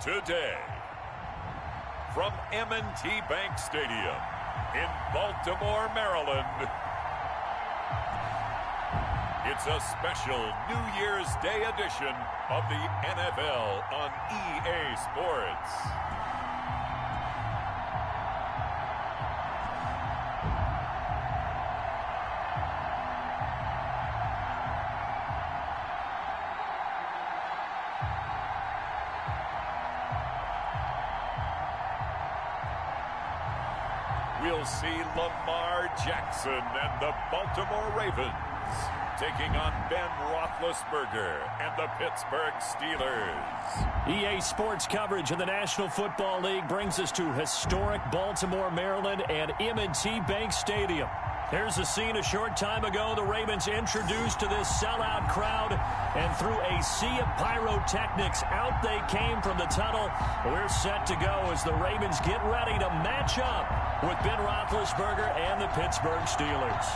Today, from M&T Bank Stadium in Baltimore, Maryland, it's a special New Year's Day edition of the NFL on EA Sports. We'll see Lamar Jackson and the Baltimore Ravens taking on Ben Roethlisberger and the Pittsburgh Steelers. EA Sports coverage of the National Football League brings us to historic Baltimore, Maryland and M&T Bank Stadium. Here's a scene a short time ago. The Ravens introduced to this sellout crowd, and through a sea of pyrotechnics, out they came from the tunnel. We're set to go as the Ravens get ready to match up with Ben Roethlisberger and the Pittsburgh Steelers.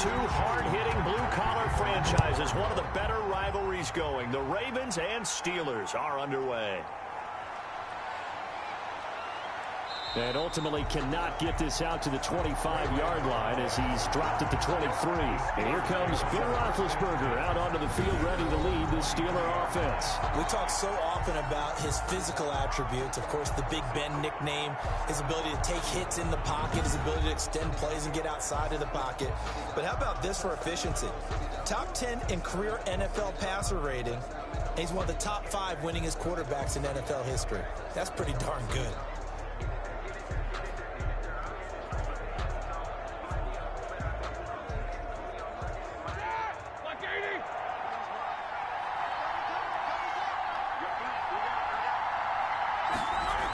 Two hard-hitting blue-collar franchises, one of the better rivalries going. The Ravens and Steelers are underway. And ultimately cannot get this out to the 25-yard line as he's dropped at the 23. And here comes Ben Roethlisberger out onto the field ready to lead this Steeler offense. We talk so often about his physical attributes. Of course, the Big Ben nickname, his ability to take hits in the pocket, his ability to extend plays and get outside of the pocket. But how about this for efficiency? Top 10 in career NFL passer rating. And he's one of the top 5 winningest quarterbacks in NFL history. That's pretty darn good.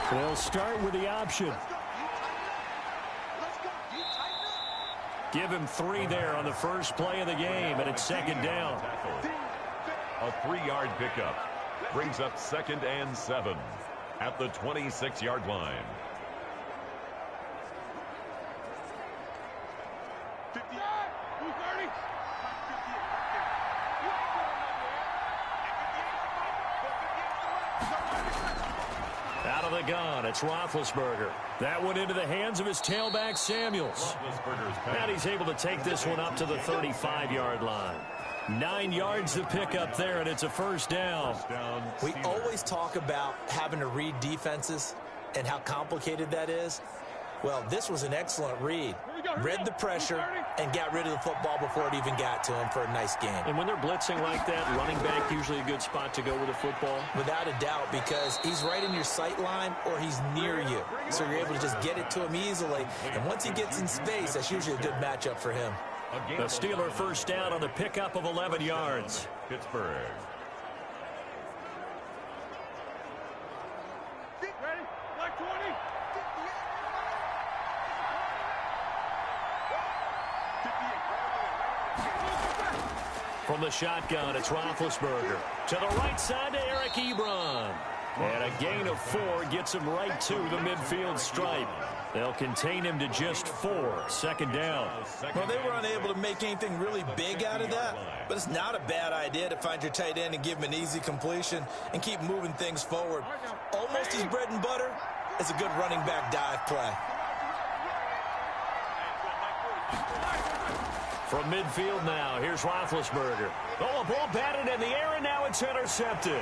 They'll start with the option. Give him 3 there on the first play of the game, and it's second down. A 3-yard pickup brings up 2nd and 7 at the 26-yard line. Out of the gun, it's Roethlisberger. That went into the hands of his tailback, Samuels. And he's able to take this one up to the 35-yard line. 9 yards to pick up there, and it's a first down. We always talk about having to read defenses and how complicated that is. Well, this was an excellent read. Read the pressure and got rid of the football before it even got to him for a nice game. And when they're blitzing like that, running back usually a good spot to go with the football? Without a doubt, because he's right in your sight line or he's near you. So you're able to just get it to him easily. And once he gets in space, that's usually a good matchup for him. The Steeler first down on the pickup of 11 yards. Pittsburgh. From the shotgun, it's Roethlisberger. To the right side to Eric Ebron. And a gain of 4 gets him right to the midfield stripe. They'll contain him to just 4. Second down. Well, they were unable to make anything really big out of that, but it's not a bad idea to find your tight end and give him an easy completion and keep moving things forward. Almost his bread and butter is a good running back dive play. From midfield now, here's Roethlisberger. Oh, a ball batted in the air, and now it's intercepted.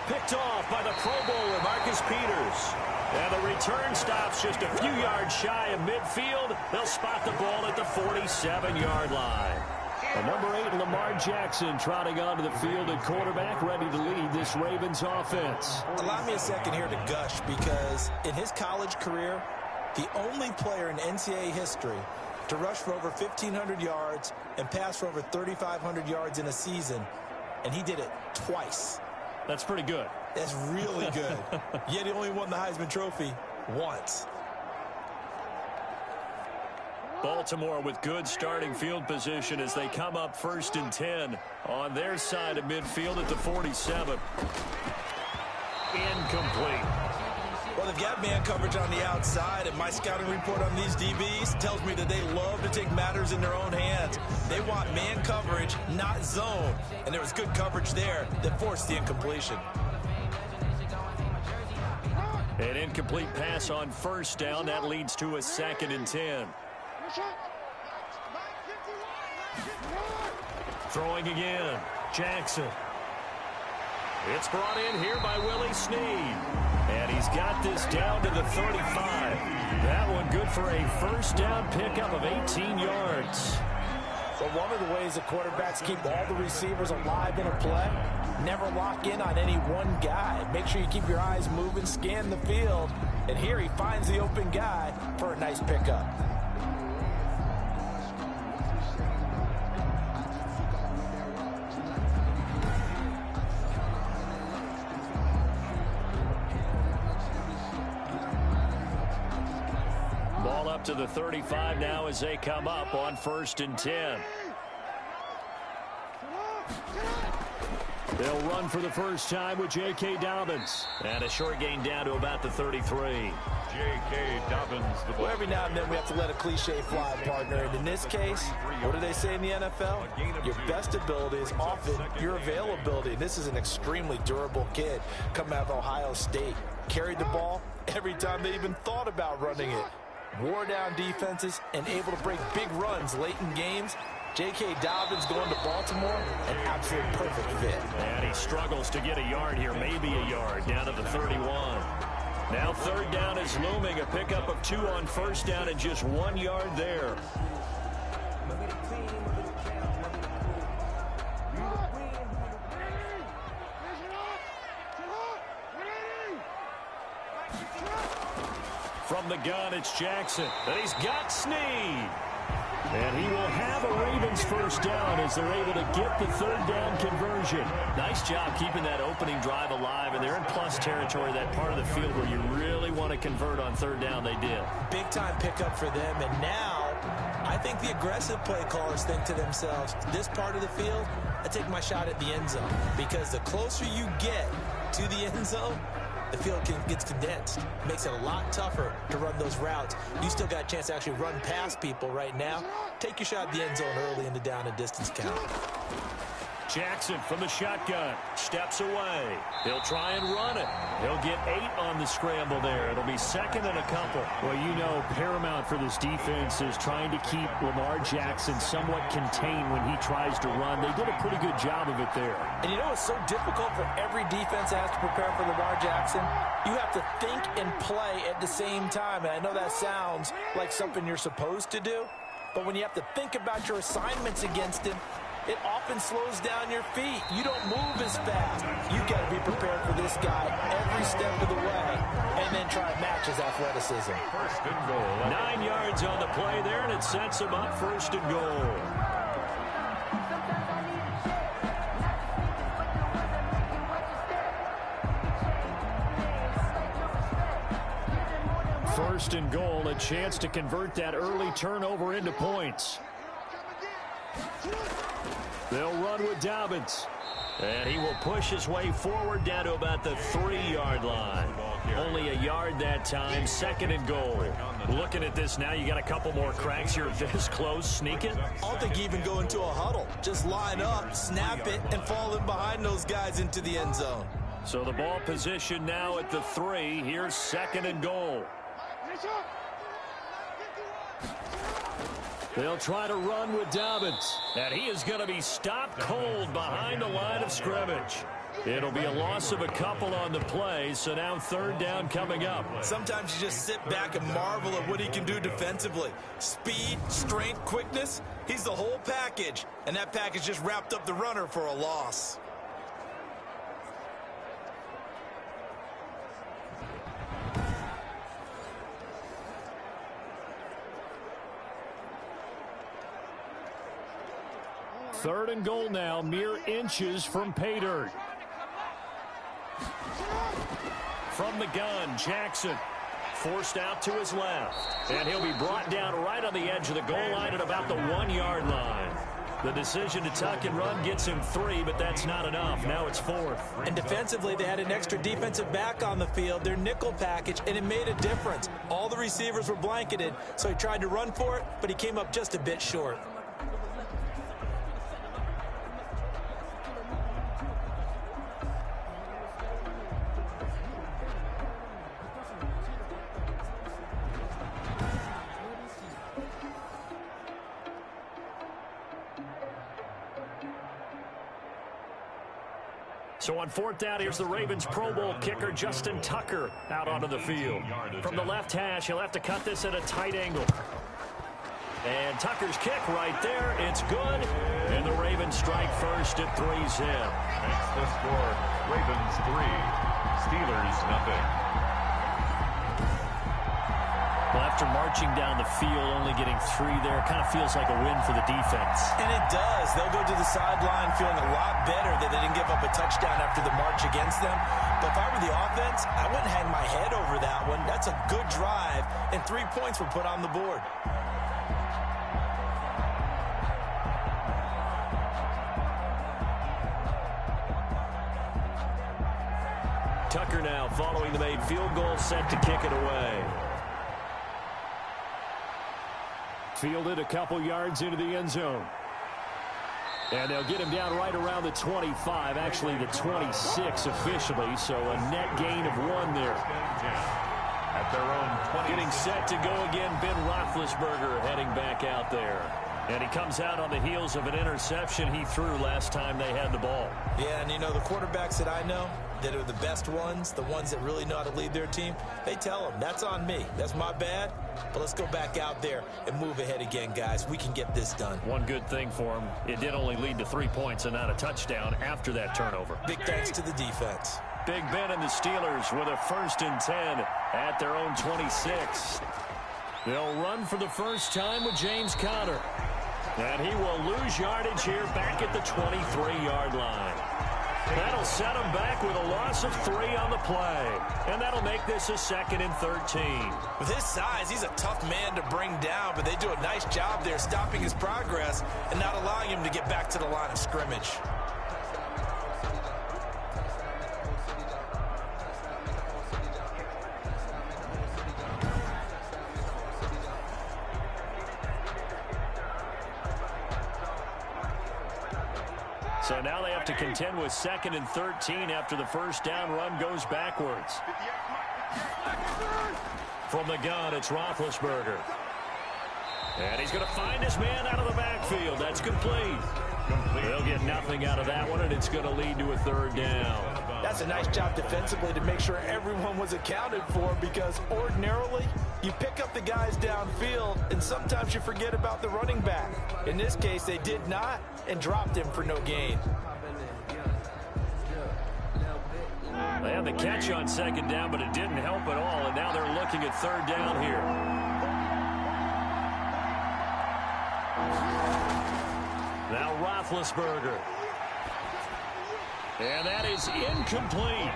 Picked off by the Pro Bowler, Marcus Peters. And the return stops just a few yards shy of midfield. They'll spot the ball at the 47-yard line. And number 8, Lamar Jackson, trotting onto the field at quarterback, ready to lead this Ravens offense. Allow me a second here to gush, because in his college career, the only player in NCAA history to rush for over 1,500 yards and pass for over 3,500 yards in a season, and he did it twice. That's pretty good. That's really good. Yet he only won the Heisman Trophy once. Baltimore with good starting field position as they come up 1st and 10 on their side of midfield at the 47. Incomplete. Well, they've got man coverage on the outside, and my scouting report on these DBs tells me that they love to take matters in their own hands. They want man coverage, not zone. And there was good coverage there that forced the incompletion. An incomplete pass on 1st down. That leads to a 2nd and 10. Throwing again. Jackson. It's brought in here by Willie Snead. And he's got this down to the 35. That one good for a 1st down pickup of 18 yards. So one of the ways the quarterbacks keep all the receivers alive in a play, never lock in on any one guy. Make sure you keep your eyes moving, scan the field. And here he finds the open guy for a nice pickup. Ball up to the 35 now as they come up on 1st and 10. They'll run for the first time with J.K. Dobbins. And a short gain down to about the 33. J.K. Dobbins. Well, every now and then we have to let a cliche fly, partner. And in this case, what do they say in the NFL? Your best ability is often your availability. This is an extremely durable kid coming out of Ohio State. Carried the ball every time they even thought about running it. Wore down defenses and able to break big runs late in games. J.K. Dobbins going to Baltimore, an absolute perfect fit. And he struggles to get a yard here, maybe a yard, down to the 31. Now 3rd down is looming, a pickup of 2 on 1st down and just 1 yard there. From the gun, it's Jackson. And he's got Snead. And he will have a Ravens 1st down as they're able to get the 3rd down conversion. Nice job keeping that opening drive alive, and they're in plus territory, that part of the field where you really want to convert on 3rd down. They did. Big time pickup for them, and now I think the aggressive play callers think to themselves, this part of the field, I take my shot at the end zone, because the closer you get to the end zone, the field gets condensed. Makes it a lot tougher to run those routes. You still got a chance to actually run past people right now. Take your shot at the end zone early in the down and distance count. Jackson from the shotgun. Steps away. He'll try and run it. He'll get 8 on the scramble there. It'll be 2nd and a couple. Well, you know, paramount for this defense is trying to keep Lamar Jackson somewhat contained when he tries to run. They did a pretty good job of it there. And you know it's so difficult for every defense that has to prepare for Lamar Jackson? You have to think and play at the same time. And I know that sounds like something you're supposed to do, but when you have to think about your assignments against him, it often slows down your feet. You don't move as fast. You've got to be prepared for this guy every step of the way and then try and match his athleticism. 1st and goal. 9 yards on the play there, and it sets him up 1st and goal. First and goal, a chance to convert that early turnover into points. They'll run with Dobbins. And he will push his way forward down to about the 3-yard line. Only a yard that time, 2nd and goal. Looking at this now, you got a couple more cracks here this close. Sneak it. I don't think you even go into a huddle. Just line up, snap it, and fall in behind those guys into the end zone. So the ball position now at the 3. Here's 2nd and goal. They'll try to run with Dobbins. And he is going to be stopped cold behind the line of scrimmage. It'll be a loss of a couple on the play, so now 3rd down coming up. Sometimes you just sit back and marvel at what he can do defensively. Speed, strength, quickness, he's the whole package. And that package just wrapped up the runner for a loss. Third and goal now, mere inches from pay dirt. From the gun, Jackson forced out to his left. And he'll be brought down right on the edge of the goal line at about the 1-yard line. The decision to tuck and run gets him 3, but that's not enough. Now it's 4th. And defensively, they had an extra defensive back on the field, their nickel package, and it made a difference. All the receivers were blanketed, so he tried to run for it, but he came up just a bit short. So on 4th down, here's the Ravens Pro Bowl kicker Justin Tucker out onto the field. From the left hash, he'll have to cut this at a tight angle. And Tucker's kick right there. It's good. And the Ravens strike first at 3-zip. That's the score. Ravens 3, Steelers nothing. Well, after marching down the field, only getting 3 there, kind of feels like a win for the defense. And it does. They'll go to the sideline feeling a lot better that they didn't give up a touchdown after the march against them. But if I were the offense, I wouldn't hang my head over that one. That's a good drive, and 3 points were put on the board. Tucker now following the made field goal, set to kick it away. Fielded a couple yards into the end zone. And they'll get him down right around the 25, actually the 26 officially, so a net gain of 1 there. At their own 20. Getting set to go again, Ben Roethlisberger heading back out there. And he comes out on the heels of an interception he threw last time they had the ball. Yeah, and you know, the quarterbacks that I know that are the best ones, the ones that really know how to lead their team, they tell them, that's on me. That's my bad. But let's go back out there and move ahead again, guys. We can get this done. One good thing for him, it did only lead to 3 points and not a touchdown after that turnover. Big thanks to the defense. Big Ben and the Steelers with a 1st and 10 at their own 26. They'll run for the first time with James Conner. And he will lose yardage here back at the 23-yard line. That'll set him back with a loss of 3 on the play. And that'll make this a 2nd and 13. With his size, he's a tough man to bring down, but they do a nice job there stopping his progress and not allowing him to get back to the line of scrimmage. So now they have to contend with 2nd and 13 after the first down run goes backwards. From the gun, it's Roethlisberger. And he's going to find his man out of the backfield. That's complete. They'll get nothing out of that one, and it's going to lead to a 3rd down. That's a nice job defensively to make sure everyone was accounted for, because ordinarily you pick up the guys downfield and sometimes you forget about the running back. In this case, they did not and dropped him for no gain. They had the catch on 2nd down, but it didn't help at all, and now they're looking at 3rd down here. Now Roethlisberger. And that is incomplete.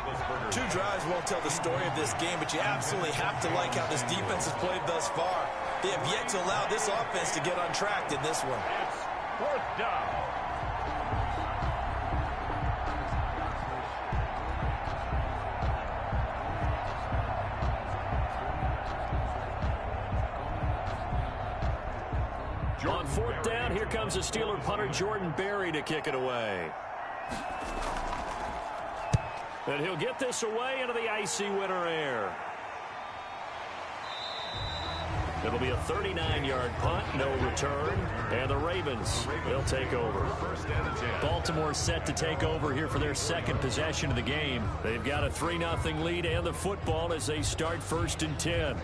2 drives won't tell the story of this game, but you absolutely have to like how this defense has played thus far. They have yet to allow this offense to get untracked in this one. 4th down. On 4th down, here comes the Steeler punter Jordan Berry to kick it away. And he'll get this away into the icy winter air. It'll be a 39-yard punt, no return, and the Ravens, they'll take over. Baltimore set to take over here for their 2nd possession of the game. They've got a 3-0 lead and the football as they start 1st and 10.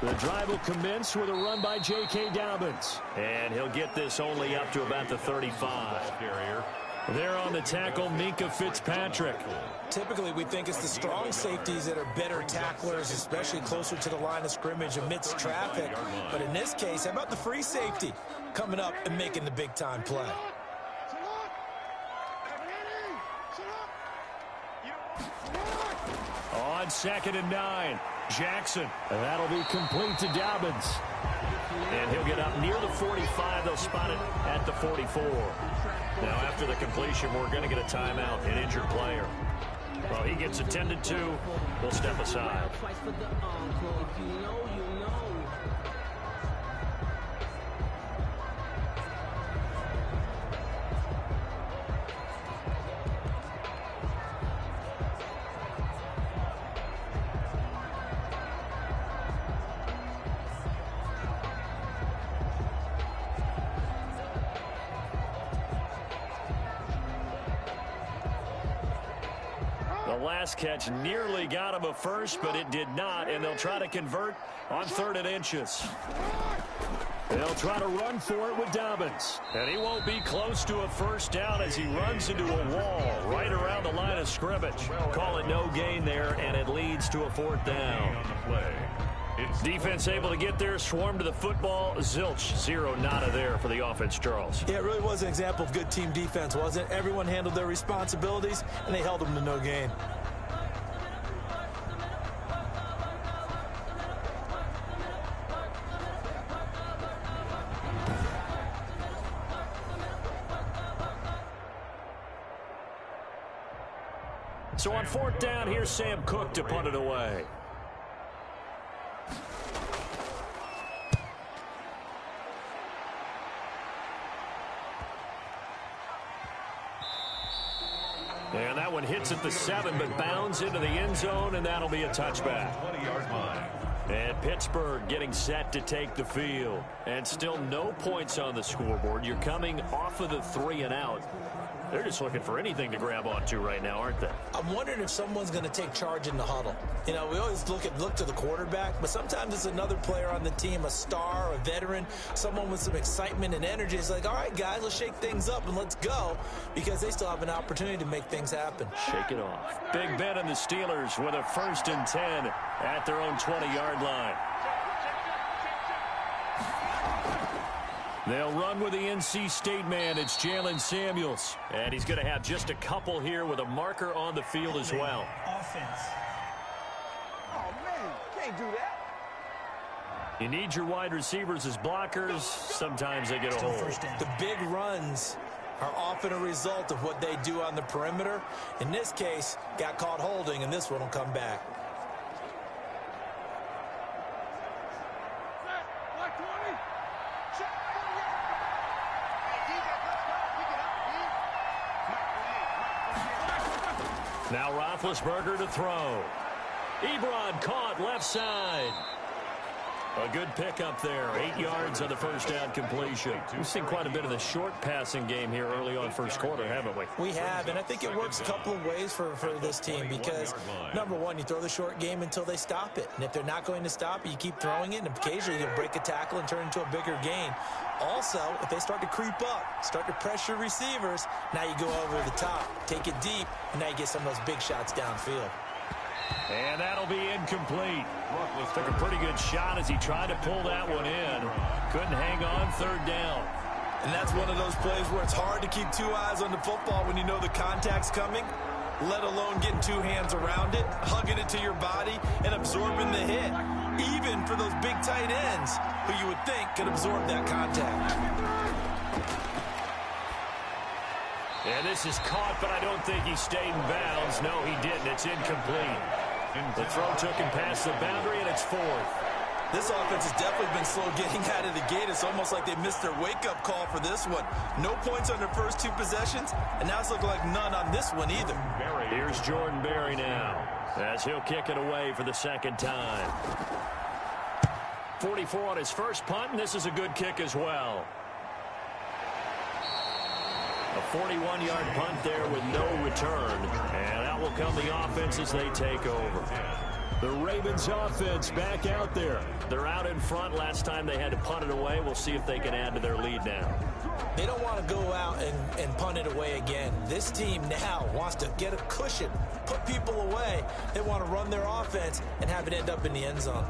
The drive will commence with a run by J.K. Dobbins. And he'll get this only up to about the 35. There on the tackle, Minkah Fitzpatrick. Typically, we think it's the strong safeties that are better tacklers, especially closer to the line of scrimmage amidst traffic. But in this case, how about the free safety coming up and making the big-time play? On 2nd and 9, Jackson. And that'll be complete to Dobbins. And he'll get up near the 45. They'll spot it at the 44. Now, after the completion, we're going to get a timeout, an injured player. Well, he gets attended to. We'll step aside. The last catch nearly got him a first, but it did not, and they'll try to convert on 3rd and inches. They'll try to run for it with Dobbins, and he won't be close to a first down as he runs into a wall right around the line of scrimmage. Call it no gain there, and it leads to a 4th down. Defense able to get there, swarm to the football. Zilch, 0 nada there for the offense, Charles. Yeah, it really was an example of good team defense, wasn't it? Everyone handled their responsibilities, and they held them to no gain. So on 4th down, here's Sam Cook to punt it away. And that one hits at the 7, but bounds into the end zone, and that'll be a touchback. 20-yard line. And Pittsburgh getting set to take the field. And still no points on the scoreboard. You're coming off of the 3 and out. They're just looking for anything to grab onto right now, aren't they? I'm wondering if someone's going to take charge in the huddle. You know, we always look to the quarterback, but sometimes it's another player on the team, a star, a veteran, someone with some excitement and energy. It's like, all right, guys, let's shake things up and let's go, because they still have an opportunity to make things happen. Shake it off. Big Ben and the Steelers with a 1st and 10 at their own 20-yard line. They'll run with the NC State man. It's Jalen Samuels. And he's going to have just a couple here with a marker on the field as well. Offense. Oh, man, can't do that. You need your wide receivers as blockers. Sometimes they get a hold. The big runs are often a result of what they do on the perimeter. In this case, got caught holding, and this one will come back. Now Roethlisberger to throw. Ebron caught left side. A good pickup there. 8 yards on the first down completion. We've seen quite a bit of the short passing game here early on first quarter, haven't we? We have, and I think it works a couple of ways for this team because, number one, you throw the short game until they stop it. And if they're not going to stop it, you keep throwing it, and occasionally you'll break a tackle and turn it into a bigger gain. Also, if they start to creep up, start to pressure receivers, now you go over the top, take it deep, and now you get some of those big shots downfield. And that'll be incomplete. Took a pretty good shot as he tried to pull that one in. Couldn't hang on, 3rd down. And that's one of those plays where it's hard to keep 2 eyes on the football when you know the contact's coming, let alone getting 2 hands around it, hugging it to your body, and absorbing the hit. Even for those big tight ends who you would think could absorb that contact. And this is caught, but I don't think he stayed in bounds. No, he didn't. It's incomplete. The throw took him past the boundary, and it's 4th. This offense has definitely been slow getting out of the gate. It's almost like they missed their wake-up call for this one. No points on their first 2 possessions, and now it's looking like none on this one either. Here's Jordan Berry now, as he'll kick it away for the 2nd time. 44 on his first punt, and this is a good kick as well. A 41-yard punt there with no return, and out will come the offense as they take over. The Ravens offense back out there. They're out in front. Last time they had to punt it away. We'll see if they can add to their lead now. They don't want to go out and punt it away again. This team now wants to get a cushion, put people away. They want to run their offense and have it end up in the end zone.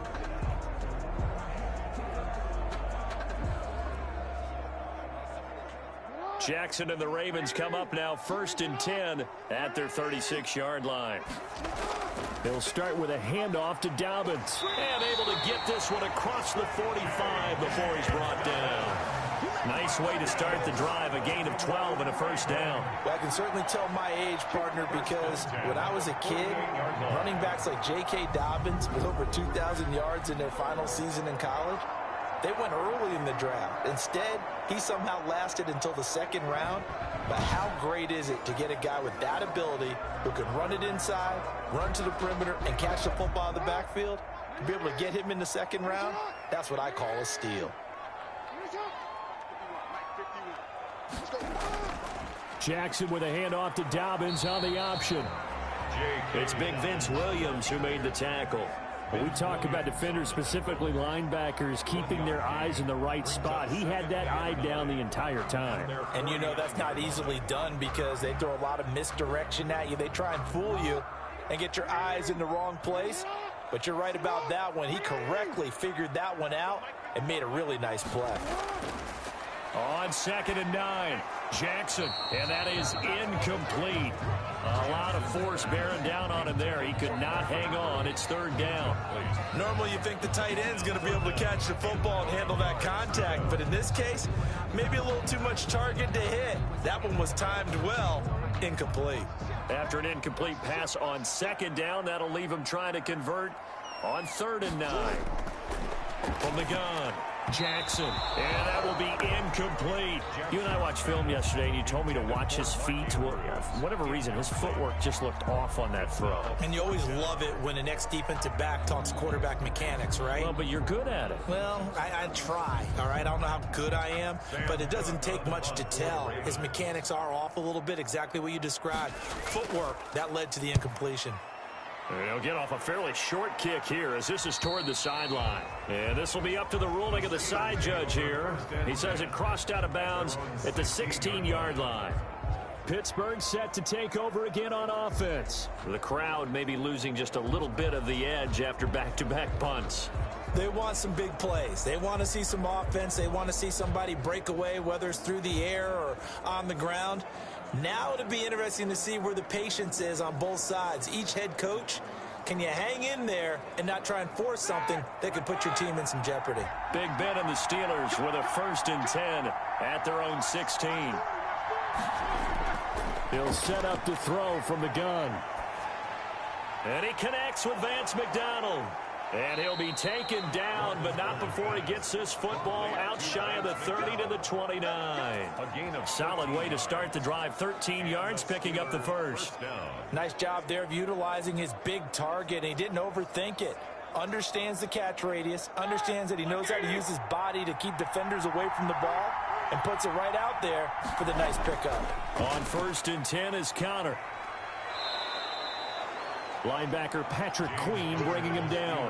Jackson and the Ravens come up now 1st and 10 at their 36-yard line. They'll start with a handoff to Dobbins. And able to get this one across the 45 before he's brought down. Nice way to start the drive, a gain of 12 and a first down. I can certainly tell my age, partner, because when I was a kid, running backs like J.K. Dobbins with over 2,000 yards in their final season in college, they went early in the draft. Instead, he somehow lasted until the second round. But how great is it to get a guy with that ability who can run it inside, run to the perimeter, and catch the football in the backfield? To be able to get him in the second round, that's what I call a steal. Jackson with a handoff to Dobbins on the option. It's big Vince Williams who made the tackle. When we talk about defenders, specifically linebackers, keeping their eyes in the right spot, he had that eye down the entire time. And you know that's not easily done because they throw a lot of misdirection at you. They try and fool you and get your eyes in the wrong place. But you're right about that one. He correctly figured that one out and made a really nice play. On 2nd and 9, Jackson, and that is incomplete. A lot of force bearing down on him there. He could not hang on. It's 3rd down. Normally you think the tight end's going to be able to catch the football and handle that contact, but in this case, maybe a little too much target to hit. That one was timed well, incomplete. After an incomplete pass on 2nd down, that'll leave him trying to convert on 3rd and 9. From the gun, Jackson, and that will be incomplete. You and I watched film yesterday, and you told me to watch his feet. Well, for whatever reason, his footwork just looked off on that throw. And you always love it when the next defensive back talks quarterback mechanics, right? Well, but you're good at it. Well, I try, all right? I don't know how good I am, but it doesn't take much to tell. His mechanics are off a little bit, exactly what you described. Footwork, that led to the incompletion. He'll get off a fairly short kick here as this is toward the sideline. And this will be up to the ruling of the side judge here. He says it crossed out of bounds at the 16-yard line. Pittsburgh set to take over again on offense. The crowd may be losing just a little bit of the edge after back-to-back punts. They want some big plays. They want to see some offense. They want to see somebody break away, whether it's through the air or on the ground. Now it'll be interesting to see where the patience is on both sides. Each head coach, can you hang in there and not try and force something that could put your team in some jeopardy? Big Ben and the Steelers with a 1st and 10 at their own 16. He'll set up to throw from the gun. And he connects with Vance McDonald. And he'll be taken down, but not before he gets this football out shy of the 30 to the 29. Solid way to start the drive. 13 yards, picking up the first. Nice job there of utilizing his big target. He didn't overthink it. Understands the catch radius. Understands that he knows how to use his body to keep defenders away from the ball. And puts it right out there for the nice pickup. On 1st and 10 is Connor. Linebacker Patrick Queen bringing him down.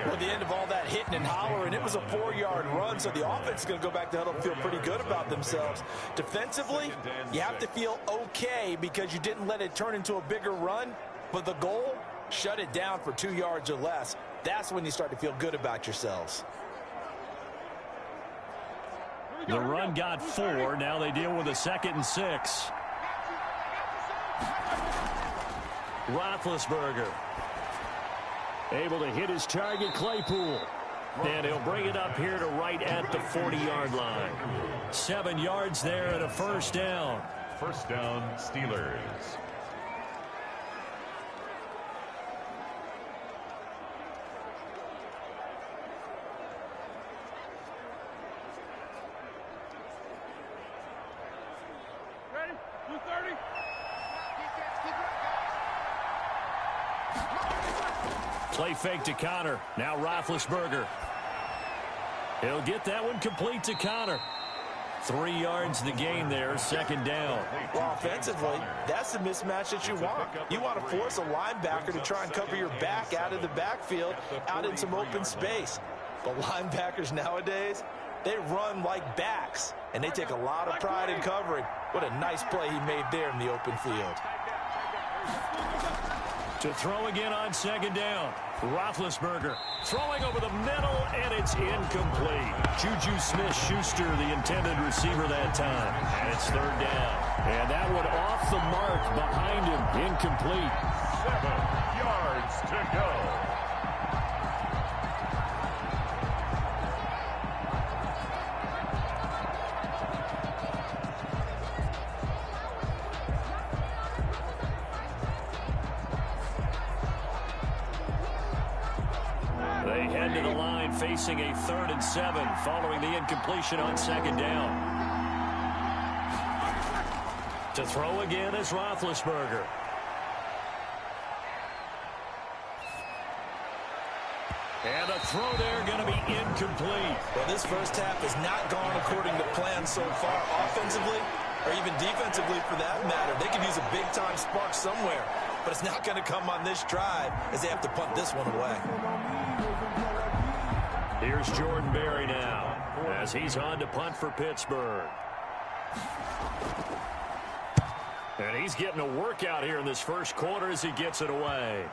Well, the end of all that hitting and hollering, it was a 4-yard run, so the offense is going to go back to huddle and feel pretty good about themselves. Defensively, you have to feel okay because you didn't let it turn into a bigger run, but the goal, shut it down for 2 yards or less. That's when you start to feel good about yourselves. The run got 4. Now they deal with a 2nd and 6. Roethlisberger able to hit his target, Claypool. And he'll bring it up here to right at the 40-yard line. 7 yards there and a first down. First down, Steelers. Ready? 230. Play fake to Connor. Now Roethlisberger. He'll get that one complete to Connor. 3 yards the gain there, second down. Well, offensively, that's the mismatch that you want. You want to force a linebacker to try and cover your back out of the backfield, out in some open space. But linebackers nowadays, they run like backs, and they take a lot of pride in covering. What a nice play he made there in the open field. To throw again on second down. Roethlisberger throwing over the middle, and it's incomplete. Juju Smith-Schuster, the intended receiver that time. And it's third down. And that one off the mark behind him. Incomplete. 7 yards to go. Facing a 3rd and 7 following the incompletion on second down. To throw again is Roethlisberger. And a throw there going to be incomplete. Well, this first half has not gone according to plan so far offensively or even defensively for that matter. They could use a big-time spark somewhere, but it's not going to come on this drive as they have to punt this one away. Here's Jordan Berry now as he's on to punt for Pittsburgh. And he's getting a workout here in this first quarter as he gets it away.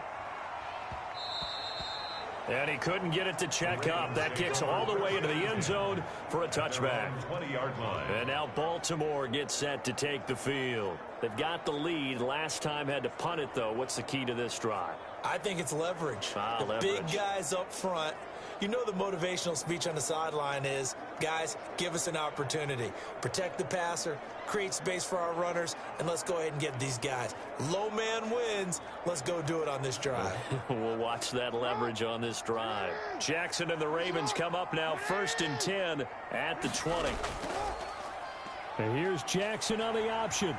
And he couldn't get it to check up. That kicks all the way into the end zone for a touchback. 20-yard line. And now Baltimore gets set to take the field. They've got the lead. Last time had to punt it, though. What's the key to this drive? I think it's leverage. The leverage. Big guys up front. You know the motivational speech on the sideline is, guys, give us an opportunity. Protect the passer, create space for our runners, and let's go ahead and get these guys. Low man wins. Let's go do it on this drive. We'll watch that leverage on this drive. Jackson and the Ravens come up now 1st and 10 at the 20. And here's Jackson on the option.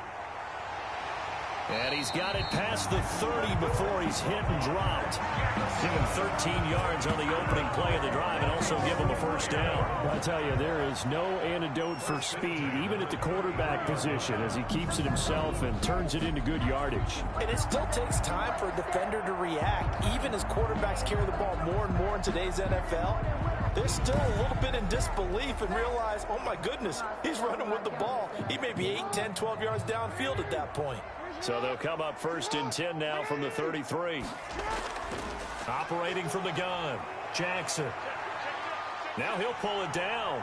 And he's got it past the 30 before he's hit and dropped. Give him 13 yards on the opening play of the drive and also give him a first down. I tell you, there is no antidote for speed, even at the quarterback position, as he keeps it himself and turns it into good yardage. And it still takes time for a defender to react. Even as quarterbacks carry the ball more and more in today's NFL, they're still a little bit in disbelief and realize, oh my goodness, he's running with the ball. He may be 8, 10, 12 yards downfield at that point. So they'll come up 1st and 10 now from the 33. Operating from the gun, Jackson. Now he'll pull it down.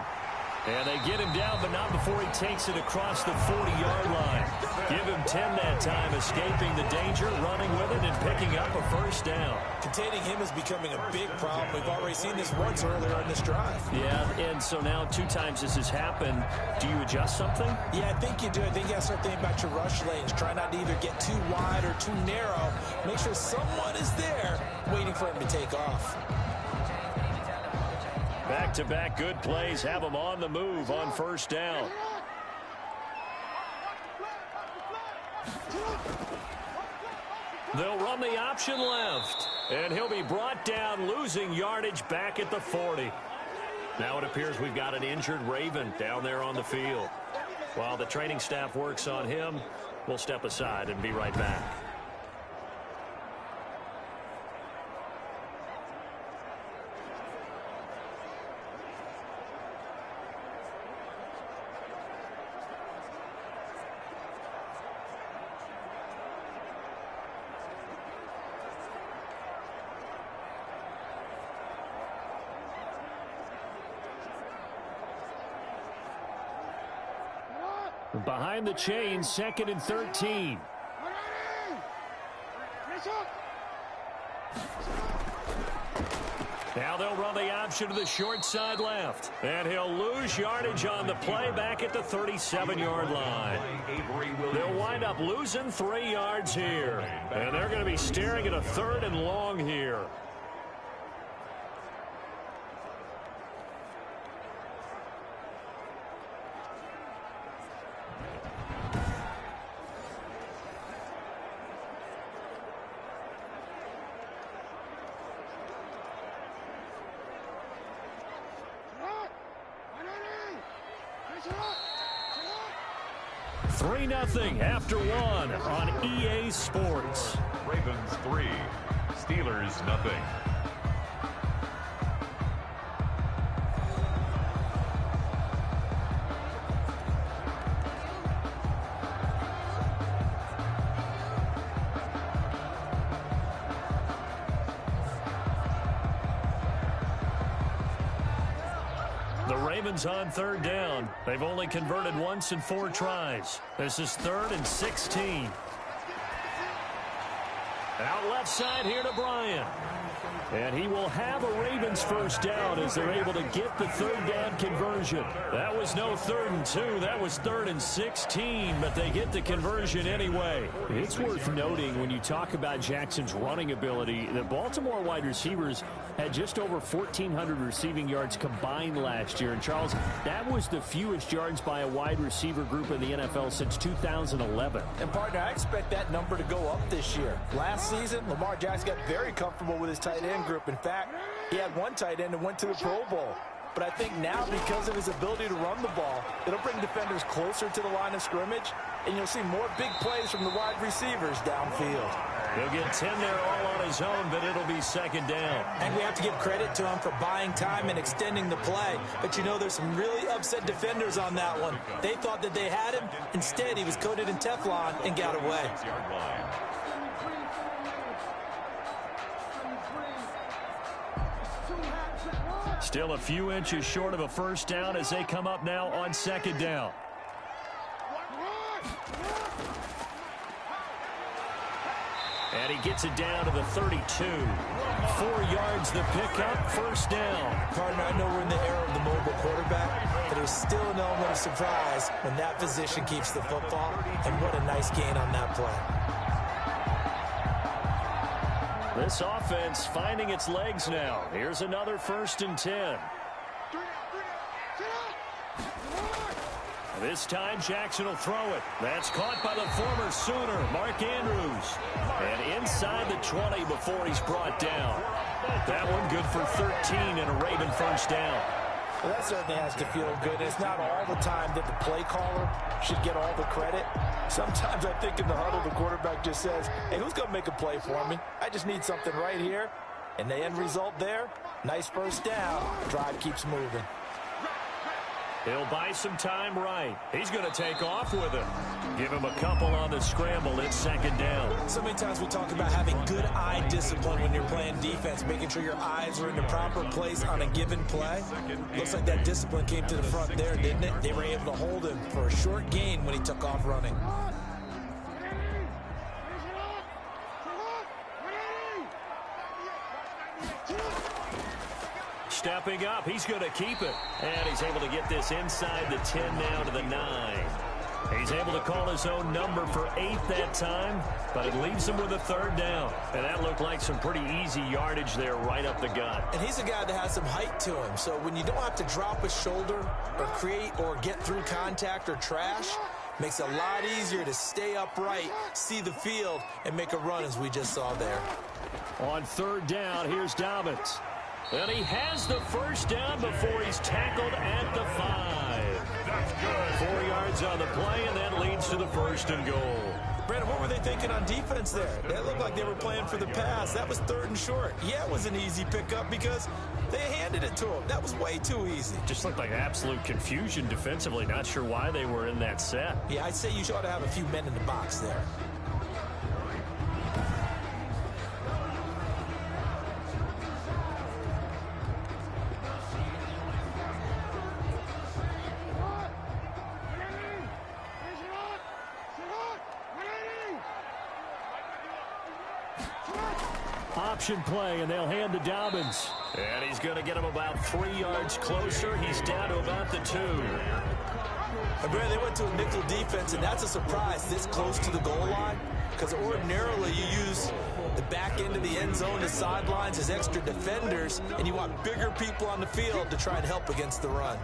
And they get him down, but not before he takes it across the 40-yard line. Give him 10 that time, escaping the danger, running with it, and picking up a first down. Containing him is becoming a big problem. We've already seen this once earlier in this drive. Yeah, and so now 2 times this has happened. Do you adjust something? Yeah, I think you do. I think you got to start thinking about your rush lanes. Try not to either get too wide or too narrow. Make sure someone is there waiting for him to take off. Back-to-back good plays have them on the move on first down. They'll run the option left, and he'll be brought down, losing yardage back at the 40. Now it appears we've got an injured Raven down there on the field. While the training staff works on him, we'll step aside and be right back. Behind the chain, 2nd and 13. Now they'll run the option to the short side left. And he'll lose yardage on the play back at the 37-yard line. They'll wind up losing 3 yards here. And they're going to be staring at a 3rd and long here. 3-0 after one on EA Sports. Ravens 3, Steelers nothing. The Ravens on third down. They've only converted once in 4 tries. This is 3rd and 16. Out left side here to Bryant. And he will have a Ravens first down as they're able to get the third down conversion. That was no 3rd and 2. That was 3rd and 16, but they get the conversion anyway. It's worth noting when you talk about Jackson's running ability, the Baltimore wide receivers had just over 1,400 receiving yards combined last year. And, Charles, that was the fewest yards by a wide receiver group in the NFL since 2011. And, partner, I expect that number to go up this year. Last season, Lamar Jackson got very comfortable with his tight end group. In fact, he had one tight end that went to the Pro Bowl. But I think now, because of his ability to run the ball, it'll bring defenders closer to the line of scrimmage, and you'll see more big plays from the wide receivers downfield. He'll get 10 there all on his own, but it'll be 2nd down. And we have to give credit to him for buying time and extending the play. But, you know, there's some really upset defenders on that one. They thought that they had him. Instead, he was coated in Teflon and got away. Still a few inches short of a first down as they come up now on 2nd down. And he gets it down to the 32. 4 yards the pickup, first down. Partner, I know we're in the era of the mobile quarterback, but there's still an element of surprise when that position keeps the football, and what a nice gain on that play. This offense finding its legs now. Here's another 1st and 10. This time Jackson will throw it. That's caught by the former Sooner, Mark Andrews. And inside the 20 before he's brought down. That one good for 13 and a Raven first down. Well, that certainly has to feel good. It's not all the time that the play caller should get all the credit. Sometimes I think in the huddle, the quarterback just says, hey, who's going to make a play for me? I just need something right here. And the end result there, nice first down. Drive keeps moving. He'll buy some time right. He's going to take off with it. Give him a couple on the scramble. It's 2nd down. So many times we talk about having good eye discipline when you're playing defense, making sure your eyes are in the proper place on a given play. Looks like that discipline came to the front there, didn't it? They were able to hold him for a short gain when he took off running. Stepping up, he's going to keep it. And he's able to get this inside the 10 now to the 9. He's able to call his own number for 8 that time, but it leaves him with a 3rd down. And that looked like some pretty easy yardage there right up the gut. And he's a guy that has some height to him, so when you don't have to drop a shoulder or create or get through contact or trash, makes it a lot easier to stay upright, see the field, and make a run as we just saw there. On 3rd down, here's Dobbins. And he has the first down before he's tackled at the 5. That's good. 4 yards on the play, and that leads to the 1st and goal. Brandon, what were they thinking on defense there? That looked like they were playing for the pass. That was 3rd and short. Yeah, it was an easy pickup because they handed it to him. That was way too easy. Just looked like absolute confusion defensively. Not sure why they were in that set. Yeah, I'd say you ought to have a few men in the box there. Option play, and they'll hand to Dobbins. And he's going to get him about 3 yards closer. He's down to about the 2. Brad, they went to a nickel defense, and that's a surprise this close to the goal line, because ordinarily you use the back end of the end zone, the sidelines as extra defenders, and you want bigger people on the field to try and help against the run.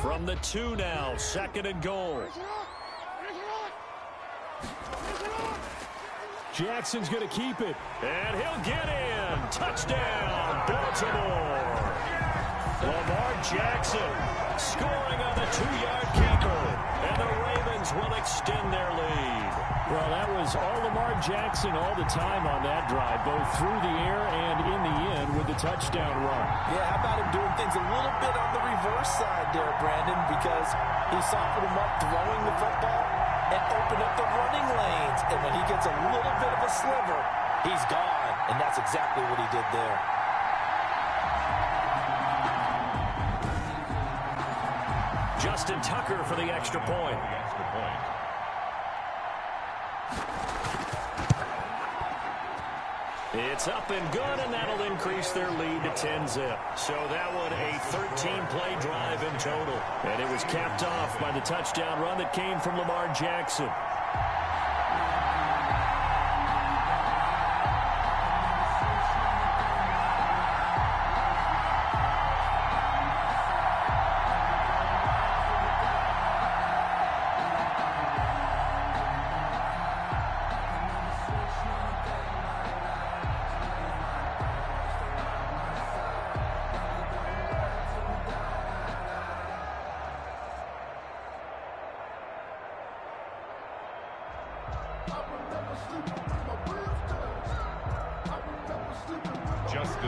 From the 2 now, 2nd and goal. Jackson's going to keep it. And he'll get in. Touchdown, Baltimore. Lamar Jackson scoring on the 2-yard keeper. And the Ravens will extend their lead. Well, that was all Lamar Jackson all the time on that drive, both through the air and in the end with the touchdown run. Yeah, how about him doing things a little bit on the reverse side there, Brandon, because he softened him up throwing the football and opened up the running lanes. And when he gets a little bit of a sliver, he's gone. And that's exactly what he did there. Justin Tucker for the extra point. It's up and good, and that'll increase their lead to 10-zip. So that one a 13-play drive in total. And it was capped off by the touchdown run that came from Lamar Jackson.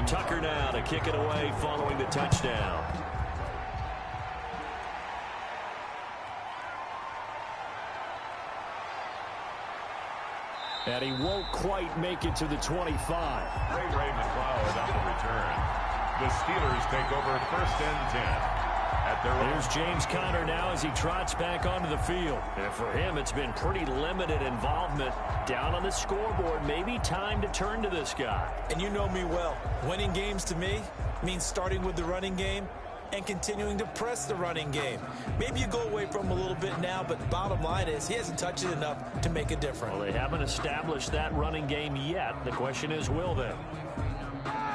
Tucker now to kick it away following the touchdown. And he won't quite make it to the 25. Ray McLeod on the return. The Steelers take over 1st and 10. There's James Conner now as he trots back onto the field. And for him, it's been pretty limited involvement. Down on the scoreboard, maybe time to turn to this guy. And you know me well. Winning games to me means starting with the running game and continuing to press the running game. Maybe you go away from him a little bit now, but the bottom line is he hasn't touched it enough to make a difference. Well, they haven't established that running game yet. The question is, will they?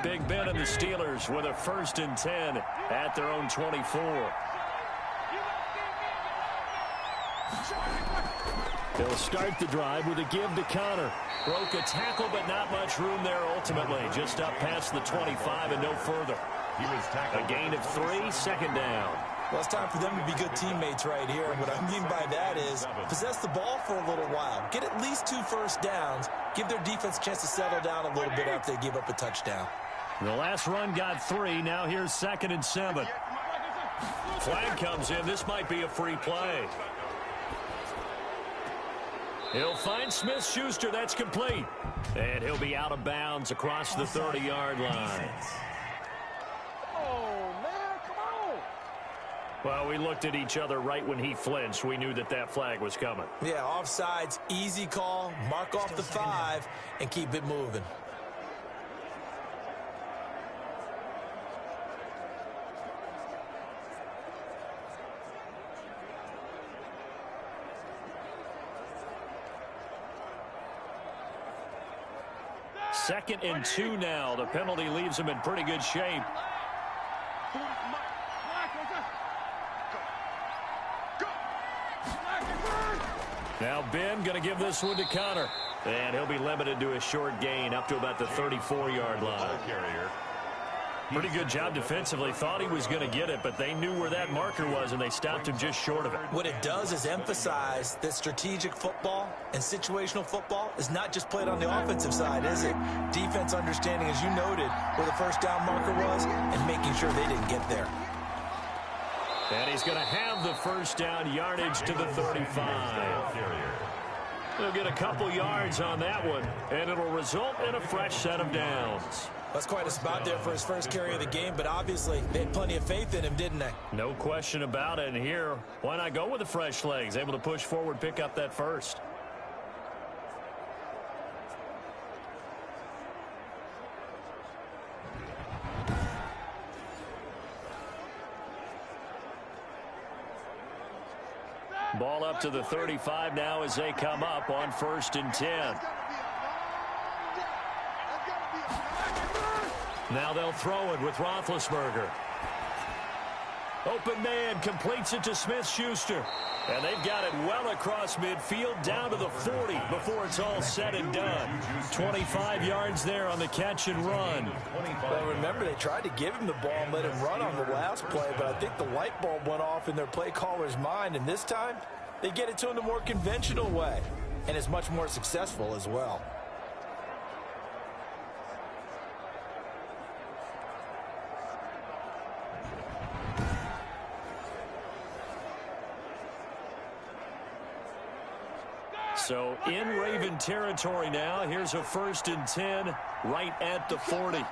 Big Ben and the Steelers with a 1st and 10 at their own 24. They'll start the drive with a give to Conner. Broke a tackle, but not much room there ultimately. Just up past the 25 and no further. He was tackled. A gain of 3, 2nd down. Well, it's time for them to be good teammates right here. And what I mean by that is possess the ball for a little while. Get at least 2 first downs. Give their defense a chance to settle down a little bit after they give up a touchdown. The last run got 3. Now here's 2nd and 7. Flag comes in. This might be a free play. He'll find Smith-Schuster. That's complete. And he'll be out of bounds across the 30-yard line. Oh, man, come on. Well, we looked at each other right when he flinched. We knew that that flag was coming. Yeah, offsides, easy call. Mark off the 5 and keep it moving. Second and 2 now. The penalty leaves him in pretty good shape. Now Ben going to give this one to Conner. And he'll be limited to a short gain up to about the 34-yard line. Pretty good job defensively. Thought he was going to get it, but they knew where that marker was, and they stopped him just short of it. What it does is emphasize that strategic football and situational football is not just played on the offensive side, is it? Defense understanding, as you noted, where the first down marker was and making sure they didn't get there. And he's going to have the first down, yardage to the 35. He'll get a couple yards on that one, and it'll result in a fresh set of downs. That's quite a spot there for his first carry of the game, but obviously they had plenty of faith in him, didn't they? No question about it. And here, why not go with the fresh legs? Able to push forward, pick up that first. Ball up to the 35 now as they come up on 1st and 10. Now they'll throw it with Roethlisberger. Open man completes it to Smith-Schuster. And they've got it well across midfield down to the 40 before it's all said and done. 25 yards there on the catch and run. Well, remember, they tried to give him the ball and let him run on the last play, but I think the light bulb went off in their play caller's mind, and this time they get it to him the more conventional way, and it's much more successful as well. So in Raven territory now. Here's a 1st and 10 right at the 40.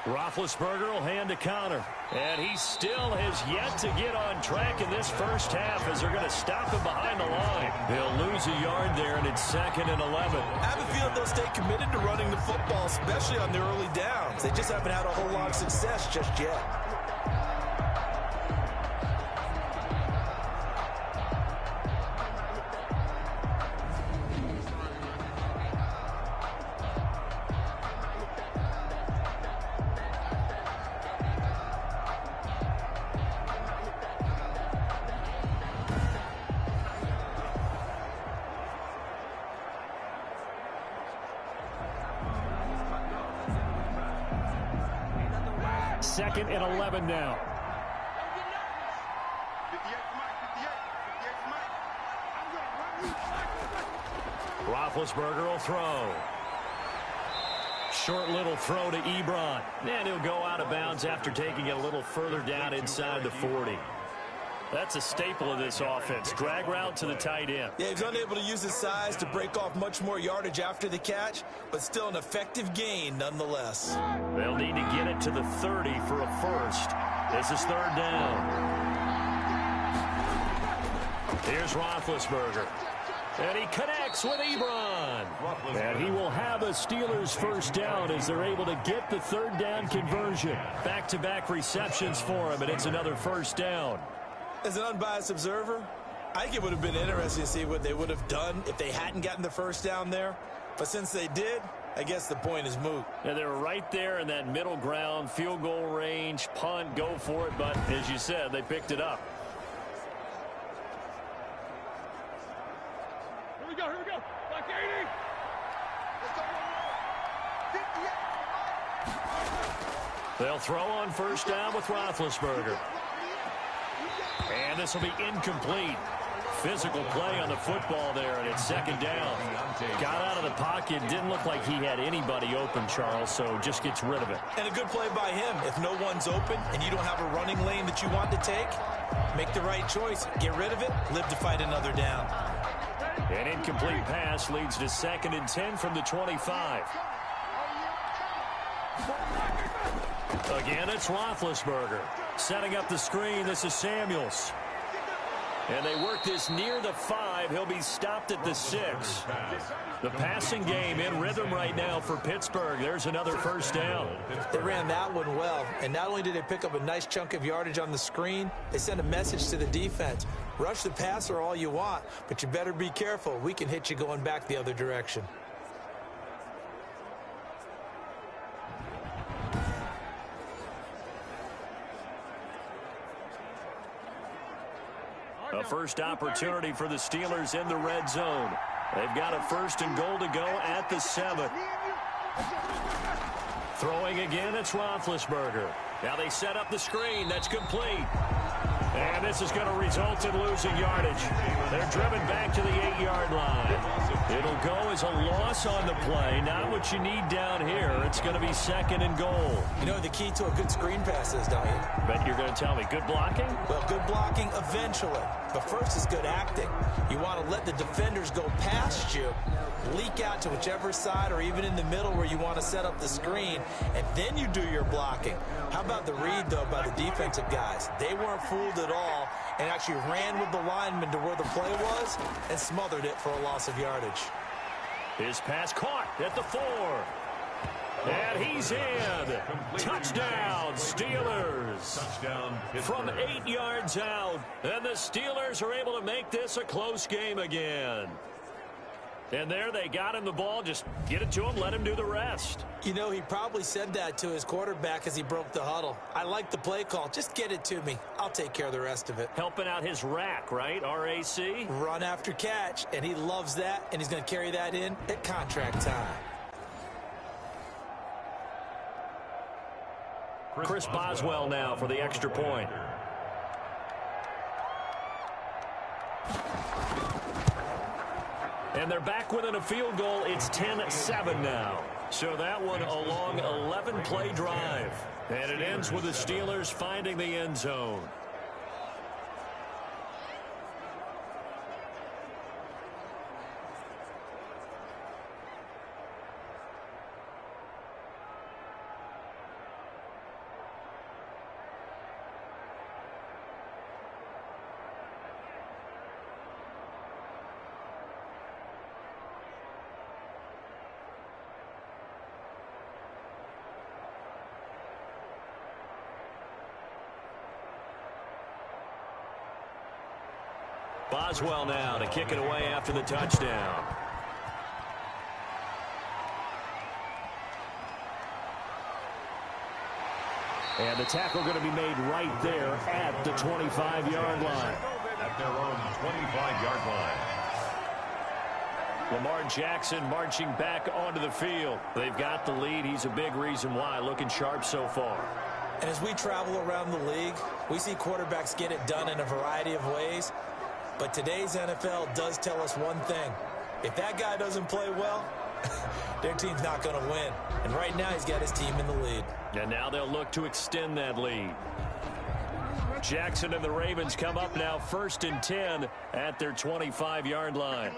Roethlisberger will hand to Connor. And he still has yet to get on track in this first half as they're going to stop him behind the line. They'll lose a yard there, and it's 2nd and 11. I have a feeling they'll stay committed to running the football, especially on their early downs. They just haven't had a whole lot of success just yet. Second and 11 now. Roethlisberger will throw. Short little throw to Ebron. And he'll go out of bounds after taking it a little further down inside the 40. That's a staple of this offense. Drag route to the tight end. Yeah, he's unable to use his size to break off much more yardage after the catch, but still an effective gain nonetheless. They'll need to get it to the 30 for a first. This is 3rd down. Here's Roethlisberger. And he connects with Ebron. And he will have a Steelers first down as they're able to get the 3rd down conversion. Back-to-back receptions for him, and it's another first down. As an unbiased observer, I think it would have been interesting to see what they would have done if they hadn't gotten the first down there. But since they did, I guess the point is moot. Yeah, they were right there in that middle ground, field goal range, punt, go for it. But as you said, they picked it up. Here we go. Like 80. Let's go. They'll throw on first down with Roethlisberger. And this will be incomplete. Physical play on the football there, and it's 2nd down. Got out of the pocket. Didn't look like he had anybody open, Charles, so just gets rid of it. And a good play by him. If no one's open and you don't have a running lane that you want to take, make the right choice. Get rid of it. Live to fight another down. An incomplete pass leads to 2nd and 10 from the 25. Again, it's Roethlisberger. Setting up the screen, this is Samuels. And they work this near the 5. He'll be stopped at the 6. The passing game in rhythm right now for Pittsburgh. There's another first down. They ran that one well, and not only did they pick up a nice chunk of yardage on the screen, they sent a message to the defense. Rush the passer all you want, but you better be careful. We can hit you going back the other direction. A first opportunity for the Steelers in the red zone. They've got a 1st and goal to go at the 7. Throwing again, it's Roethlisberger. Now they set up the screen. That's complete. And this is going to result in losing yardage. They're driven back to the 8-yard line. It'll go as a loss on the play. Not what you need down here. It's going to be 2nd and goal. You know the key to a good screen pass is, don't you? Bet you're going to tell me good blocking? Well, good blocking eventually. But first is good acting. You want to let the defenders go past you, leak out to whichever side or even in the middle where you want to set up the screen, and then you do your blocking. How about the read, though, by the defensive guys? They weren't fooled at all and actually ran with the lineman to where the play was and smothered it for a loss of yardage. His pass caught at the 4. And he's in. Touchdown, Steelers. From 8 yards out. And the Steelers are able to make this a close game again. And there they got him the ball. Just get it to him, let him do the rest. You know, he probably said that to his quarterback as he broke the huddle. I like the play call. Just get it to me. I'll take care of the rest of it. Helping out his rack, right? RAC? Run after catch, and he loves that, and he's going to carry that in at contract time. Chris Boswell now for the extra point. And they're back within a field goal. It's 10-7 now. So that one a long 11-play drive. And it ends with the Steelers finding the end zone. Boswell now to kick it away after the touchdown. And the tackle going to be made right there at the 25-yard line. At their own 25-yard line. Lamar Jackson marching back onto the field. They've got the lead. He's a big reason why. Looking sharp so far. And as we travel around the league, we see quarterbacks get it done in a variety of ways. But today's NFL does tell us one thing. If that guy doesn't play well, their team's not going to win. And right now he's got his team in the lead. And now they'll look to extend that lead. Jackson and the Ravens come up now 1st and 10 at their 25-yard line.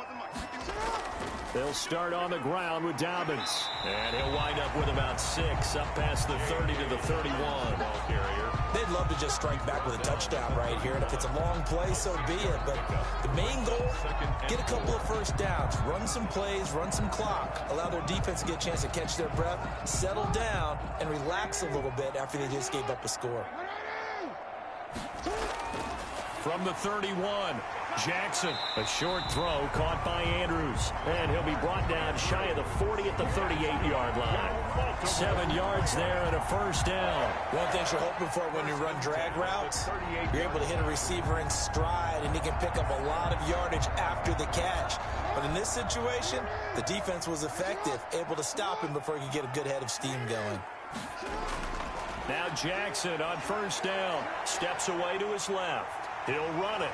They'll start on the ground with Dobbins. And he'll wind up with about 6 up past the 30 to the 31. Ball carrier. They'd love to just strike back with a touchdown right here. And if it's a long play, so be it. But the main goal, get a couple of first downs. Run some plays, run some clock. Allow their defense to get a chance to catch their breath, settle down, and relax a little bit after they just gave up a score. From the 31, Jackson, a short throw caught by Andrews. And he'll be brought down shy of the 40 at the 38-yard line. 7 yards there and a first down. One thing you're hoping for when you run drag routes, you're able to hit a receiver in stride, and he can pick up a lot of yardage after the catch. But in this situation, the defense was effective, able to stop him before he could get a good head of steam going. Now Jackson on first down. Steps away to his left. He'll run it.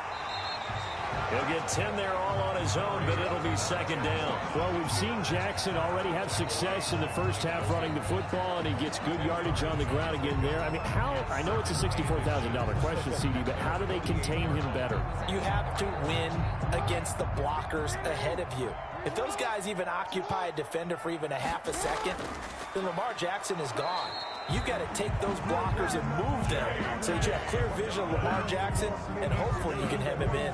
He'll get 10 there all on his own, but it'll be second down. Well, we've seen Jackson already have success in the first half running the football, and he gets good yardage on the ground again there. I mean, I know it's a $64,000 question, CD, but how do they contain him better? You have to win against the blockers ahead of you. If those guys even occupy a defender for even a half a second, then Lamar Jackson is gone. You've got to take those blockers and move them so that you have clear vision of Lamar Jackson, and hopefully you can hem him in.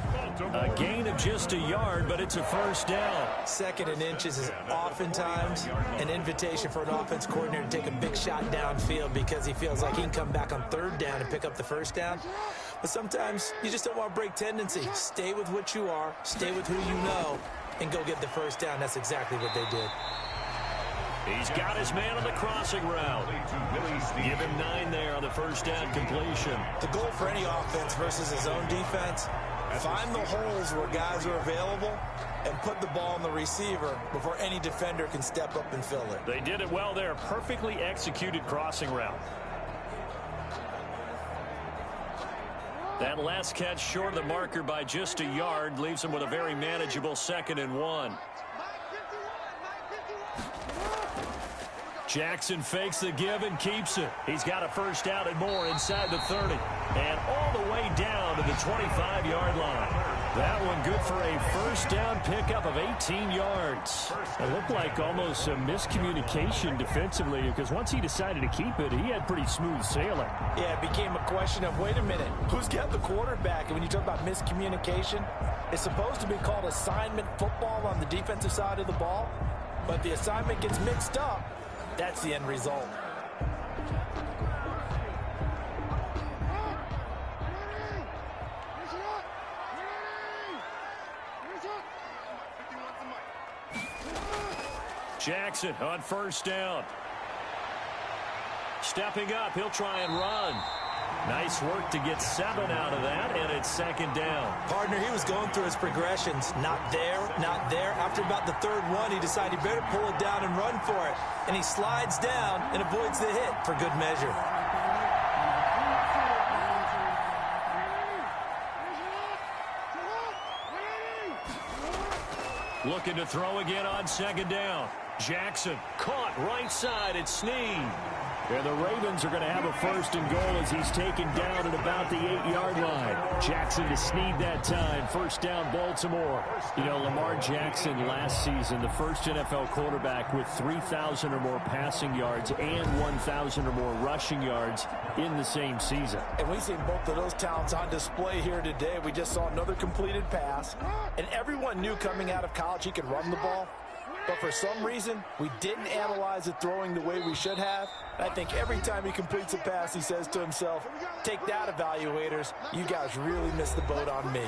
A gain of just a yard, but it's a first down. 2nd and inches is oftentimes an invitation for an offense coordinator to take a big shot downfield because he feels like he can come back on 3rd down and pick up the first down. But sometimes you just don't want to break tendency. Stay with what you are, stay with who you know, and go get the first down. That's exactly what they did. He's got his man on the crossing route. Give him 9 there on the first down completion. The goal for any offense versus his own defense, find the holes where guys are available and put the ball on the receiver before any defender can step up and fill it. They did it well there. Perfectly executed crossing route. That last catch short of the marker by just a yard leaves him with a very manageable 2nd and 1. Jackson fakes the give and keeps it. He's got a first down and more inside the 30. And all the way down to the 25-yard line. That one good for a first down pickup of 18 yards. It looked like almost a miscommunication defensively because once he decided to keep it, he had pretty smooth sailing. Yeah, it became a question of, wait a minute, who's got the quarterback? And when you talk about miscommunication, it's supposed to be called assignment football on the defensive side of the ball. But the assignment gets mixed up. That's the end result. Jackson on first down. Stepping up, he'll try and run. Nice work to get 7 out of that, and it's second down. Partner, he was going through his progressions. Not there, not there. After about the third one, he decided he better pull it down and run for it. And he slides down and avoids the hit for good measure. Looking to throw again on second down. Jackson caught right side at Snead. And the Ravens are going to have a first and goal as he's taken down at about the 8-yard line. Jackson to Snead that time. First down, Baltimore. You know, Lamar Jackson last season, the first NFL quarterback with 3,000 or more passing yards and 1,000 or more rushing yards in the same season. And we've seen both of those talents on display here today. We just saw another completed pass. And everyone knew coming out of college he could run the ball. But for some reason, we didn't analyze it throwing the way we should have. I think every time he completes a pass, he says to himself, take that, evaluators. You guys really missed the boat on me.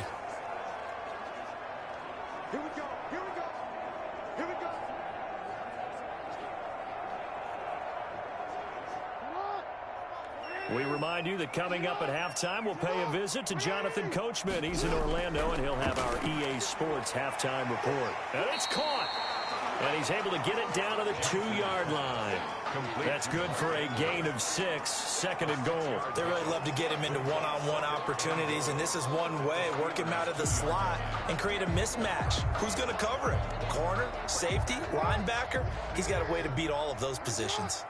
Here we go. Here we go. Here we go. We remind you that coming up at halftime, we'll pay a visit to Jonathan Coachman. He's in Orlando, and he'll have our EA Sports halftime report. And it's caught. And he's able to get it down to the 2-yard line. That's good for a gain of 6, second and goal. They really love to get him into one-on-one opportunities, and this is one way. Work him out of the slot and create a mismatch. Who's going to cover him? Corner, safety, linebacker? He's got a way to beat all of those positions.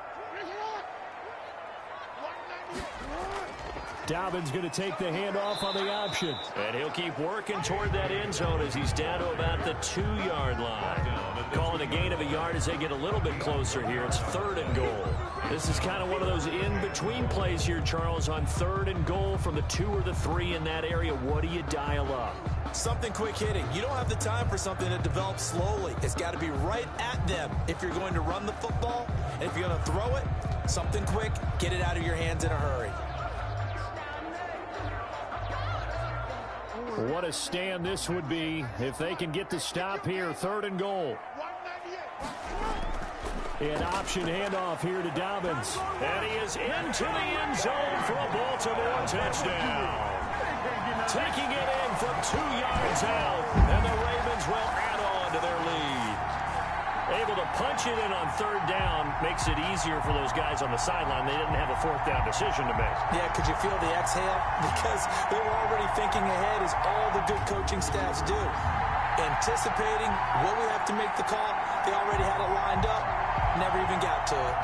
Dobbins going to take the handoff on the option. And he'll keep working toward that end zone as he's down to about the 2-yard line. Calling a gain of a yard as they get a little bit closer here. It's third and goal. This is kind of one of those in-between plays here, Charles, on third and goal from the 2 or the 3 in that area. What do you dial up? Something quick hitting. You don't have the time for something that develops slowly. It's got to be right at them if you're going to run the football. And if you're going to throw it, something quick, get it out of your hands in a hurry. What a stand this would be if they can get the stop here. Third and goal. An option handoff here to Dobbins. And he is into the end zone for a Baltimore touchdown. Taking it in from 2 yards out. And the Ravens will add on to their lead. Able to punch it in on third down makes it easier for those guys on the sideline. They didn't have a fourth down decision to make. Yeah, could you feel the exhale? Because they were already thinking ahead, as all the good coaching staffs do. Anticipating what we have to make the call. They already had it lined up. Never even got to it.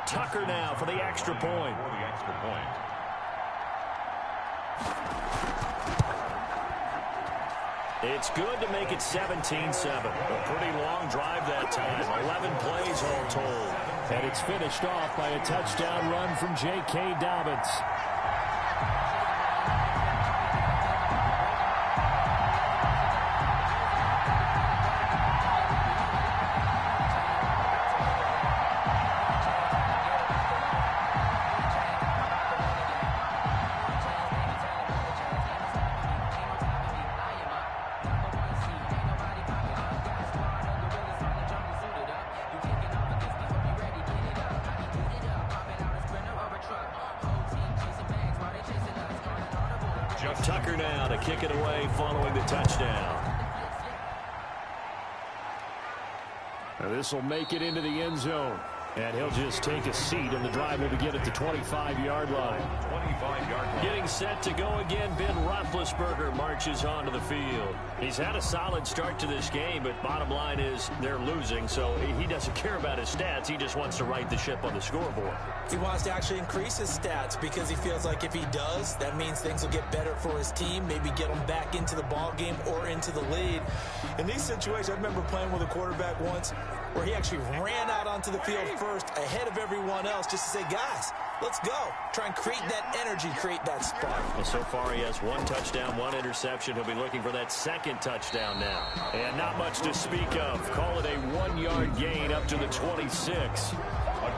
Tucker now for the extra point. It's good to make it 17-7. A pretty long drive that time. 11 plays all told. And it's finished off by a touchdown run from J.K. Dobbins. Tucker now to kick it away following the touchdown. Now this will make it into the end zone. And he'll just take a seat, and the drive will begin at the 25-yard line. Getting set to go again, Ben Roethlisberger marches onto the field. He's had a solid start to this game, but bottom line is they're losing, so he doesn't care about his stats. He just wants to right the ship on the scoreboard. He wants to actually increase his stats because he feels like if he does, that means things will get better for his team, maybe get them back into the ball game or into the lead. In these situations, I remember playing with a quarterback once where he actually ran out onto the field first first ahead of everyone else just to say, guys, let's go. Try and create that energy, create that spark. Well, so far he has 1 touchdown, 1 interception. He'll be looking for that 2nd touchdown now. And not much to speak of. Call it a 1-yard gain up to the 26.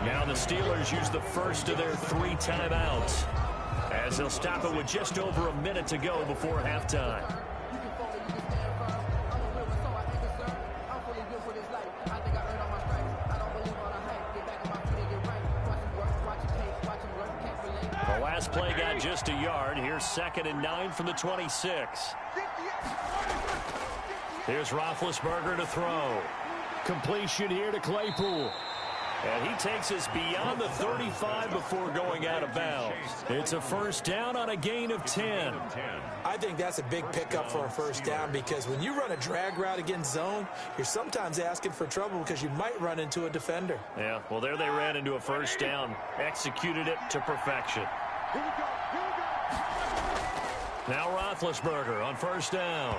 Now the Steelers use the first of their 3 timeouts, as they'll stop it with just over a minute to go before halftime. The last play got just a yard. Here's 2nd and 9 from the 26. Here's Roethlisberger to throw. Completion here to Claypool. And he takes us beyond the 35 before going out of bounds. It's a first down on a gain of 10. I think that's a big pickup for a first down, because when you run a drag route against zone, you're sometimes asking for trouble because you might run into a defender. Yeah, well, there they ran into a first down. Executed it to perfection. Now Roethlisberger on first down.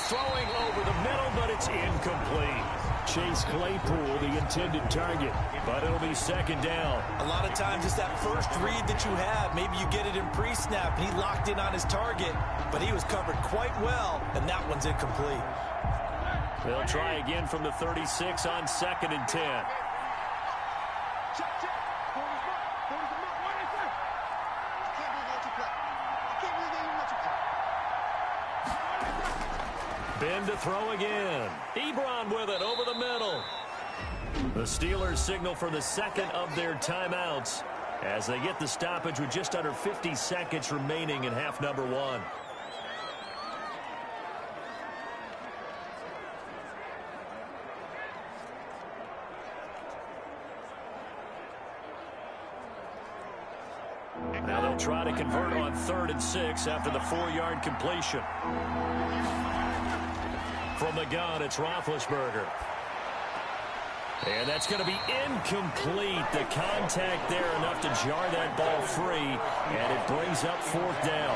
Throwing over the middle, but it's incomplete. Chase Claypool, the intended target, but it'll be 2nd down. A lot of times it's that first read that you have. Maybe you get it in pre-snap, and he locked in on his target, but he was covered quite well, and that one's incomplete. They'll try again from the 36 on 2nd and 10. Ben to throw again. Ebron with it over the middle. The Steelers signal for the 2nd of their timeouts as they get the stoppage with just under 50 seconds remaining in half number 1. Now they'll try to convert on 3rd and 6 after the 4-yard completion. From the gun, it's Roethlisberger. And that's going to be incomplete. The contact there enough to jar that ball free, and it brings up 4th down.